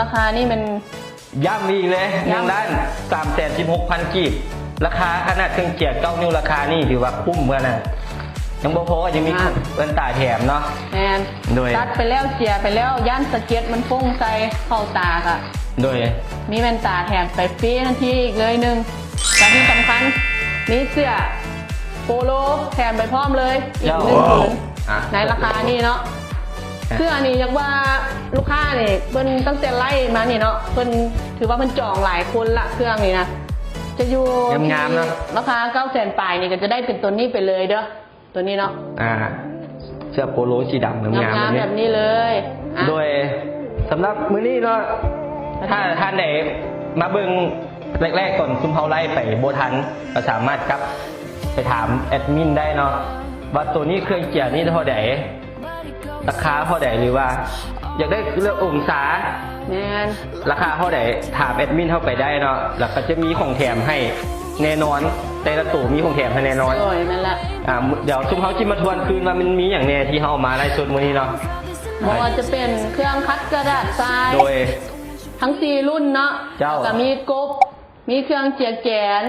C: ราคานี่มัน
B: ย่ำอีกเลย 1,316,000 กีบราคาขนาดเครื่องเกียร์9 นิ้วราคานี่ถือว่าคุ้มเมื่อนะยังบ่พอยังมีแว่นตาแถมเนาะ
C: แอนโดยตัดไปแล้วเสียไปแล้วย่านสเก็ตมันฟุ้งใส่เข้าตาค่ะ
B: โดย
C: มีแว่นตาแถมไปฟรีทันทีอีกเลยหนึ่งและที่สำคัญมีเสื้อโปโลแถมไปพร้อมเลยอีก1 ผืนในราคานี่เนาะเสื้อนี่ยังว่าลูกค้าเนี่ยเพิ่นตั้งแต่ไล่มานี่เนาะเพิ่นถือว่าเพิ่นจองหลายคนละเครื่องนี่นะจะอยู่
B: งามๆเนาะ
C: ราคา900,000 ปลายนี่ก็จะได้เป็นตัวนี้ไปเลยเด้อตัวนี้เนาะ
B: เสื้อโปโลสีดำงาม
C: แบบนี้เลย
B: โดยสำหรับมื้อนี้เนาะถ้าท่านไหนมาเบิ่งแรกๆก่อนซุ่มเฮาไล่ไปโบทันก็สามารถกลับไปถามแอดมินได้เนาะว่าตัวนี้เครื่องเกียร์นี่เท่าไหร่ราคาเท่าไหร่หรือว่าอยากได้เลือกองศาราคาเท่าไหร่ถามแอดมินเข้าไปได้เนาะแล้วก็จะมีของแถมให้แน่นอนแต่ละตู้มีของแถมให้แน่นอน
C: โอ้ยนั่นแหละ
B: เดี๋ยวซุ่มเฮาจิมาทวนคืนว่ามันมีอย่างแน่ที่เฮามาไล่สุดมื้อนี้เนาะ
C: บ่ว่าจะเป็นเครื่องคัดกระดาษทราย
B: โดย
C: ทั้ง4 รุ่นเนาะก็มีกบมีเครื่องเจียแกน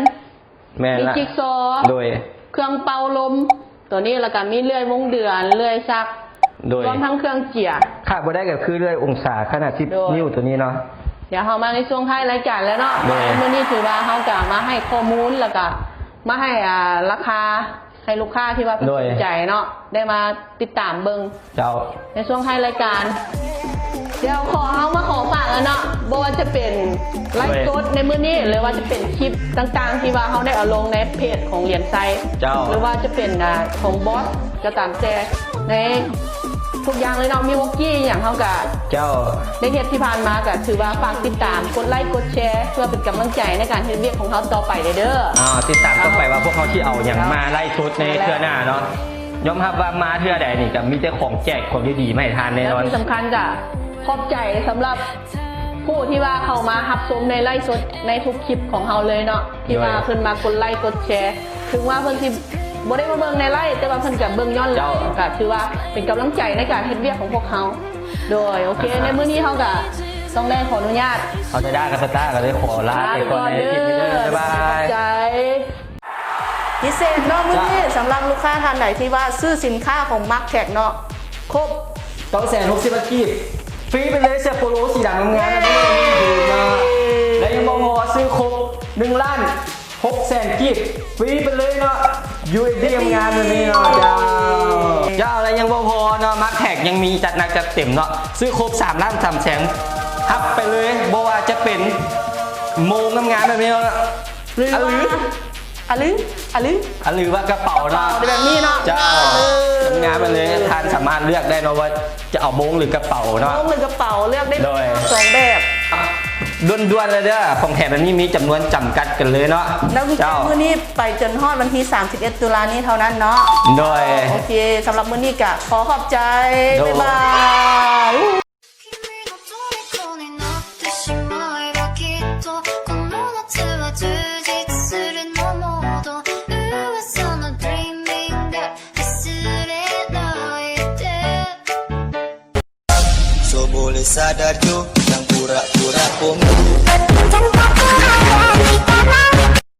C: มีจิ๊กซอ
B: โดย
C: เครื่องเป่าลมตัวนี้แล้วก็มีเลื่อยวงเดือนเลื่อยซักรวมทั้งเครื่องเจีย
B: ขาดบ่ได้ก็คือเลื่อยองศาขนาด10 นิ้วตัวนี้เนาะ
C: เดี๋ยวเฮามาในช่วงท้ายรายการแล้วเนาะมื้อนี้ถือว่าเฮาจะมาให้ข้อมูลแล้วก็มาให้ราคาให้ลูกค้าที่ว่าสนใจเนาะได้มาติดตามเบิ่งในช่วงท้ายรายการเดี๋ยวขอฝากแล้วเนาะบ่ว่าจะเป็นไลฟ์สดในมื้อนี้หรือว่าจะเป็นคลิปต่างๆที่ว่าเฮาได้เอาลงในเพจของเหรียญไซหรือว่าจะเป็นของบอสก็ตามแต่ในทุกอย่างเลยเนาะมีวอกกี้อย่างเฮาก็ได้เฮ็ดที่ผ่านมาก็ถือว่าฝากติดตามกดไลค์กดแชร์เพื่อเป็นกำลังใจในการเฮ็ดเวียกของเฮาต่อไปเด้อ
B: ติดตามต่อไปว่าพวกเขาที่เอาอย่างมาไล่สดในเทื่อหน้าเนาะยอมรับว่ามาเทื่อใดนี่ก็มีแต่ของแจกของดีๆมาให้ทานแน่นอน
C: ที่สำคัญก็ขอบใจสำหรับผู้ที่ว่าเข้ามารับชมในไลฟ์สดในทุกคลิปของเฮาเลยเนาะที่ว่าเพิ่นมากดไลค์กดแชร์ถึงว่าเพิ่นสิบ่ได้มาเบิ่งในไลฟ์แต่ว่าเพิ่นก็เบิ่งย้อนหลังก็ถือว่าเป็นกำลังใจในการเฮ็ดเวียกของพวกเฮาโดยโอเคในมื้อนี้เฮาก็ต้องได้ขออนุญาต
B: เอาจะได้กับสตาร์ก็ได้ขอลาไปก่อนในคลิปนี้บ๊ายบาย
C: ใจพิเศษเนาะมื้อนี้สำหรับลูกค้าท่านไหนที่ว่าซื้อสินค้าของมาร์คแท็กเนาะครบ
B: 960,000 กีบฟรีไปเลยเสื้อโปโลสีดำงามๆนะและยังบอกว่าซื้อครบ1,600,000 กีบฟรีไปเลยเนาะ USD งามๆแบบนี้เนาะเจ้าอะไรยังบอกพอเนาะมาร์คแท็กยังมีจัดหนักจัดเต็มเนาะซื้อครบ3,300,000ฮับไปเลยบอกว่าจะเป็นโมงงามๆแบบนี้เนาะ
C: หรือ
B: ว่ากระเป๋าเนาะ
C: แบบนี้เนาะ
B: เจ้างานมาเลยทานสามารถเลือกได้เนาะว่าจะเอาโมงหรือกระเป๋าเนาะ
C: โมงหรือกระเป๋าเลือกได้2 แบบ
B: ด่วนๆเลยเด้อของแถมแบบนี้มีจำนวนจำกัดกันเลยเนาะ
C: แล้วมื้อนี้ไปจนฮอดวันที่31 ตุลานี้เท่านั้นเนาะ
B: โดย
C: โอเคสำหรับมื้อนี้ก็ขอขอบใจบ๊ายบาย
A: Sadar yo yang pura-pura pun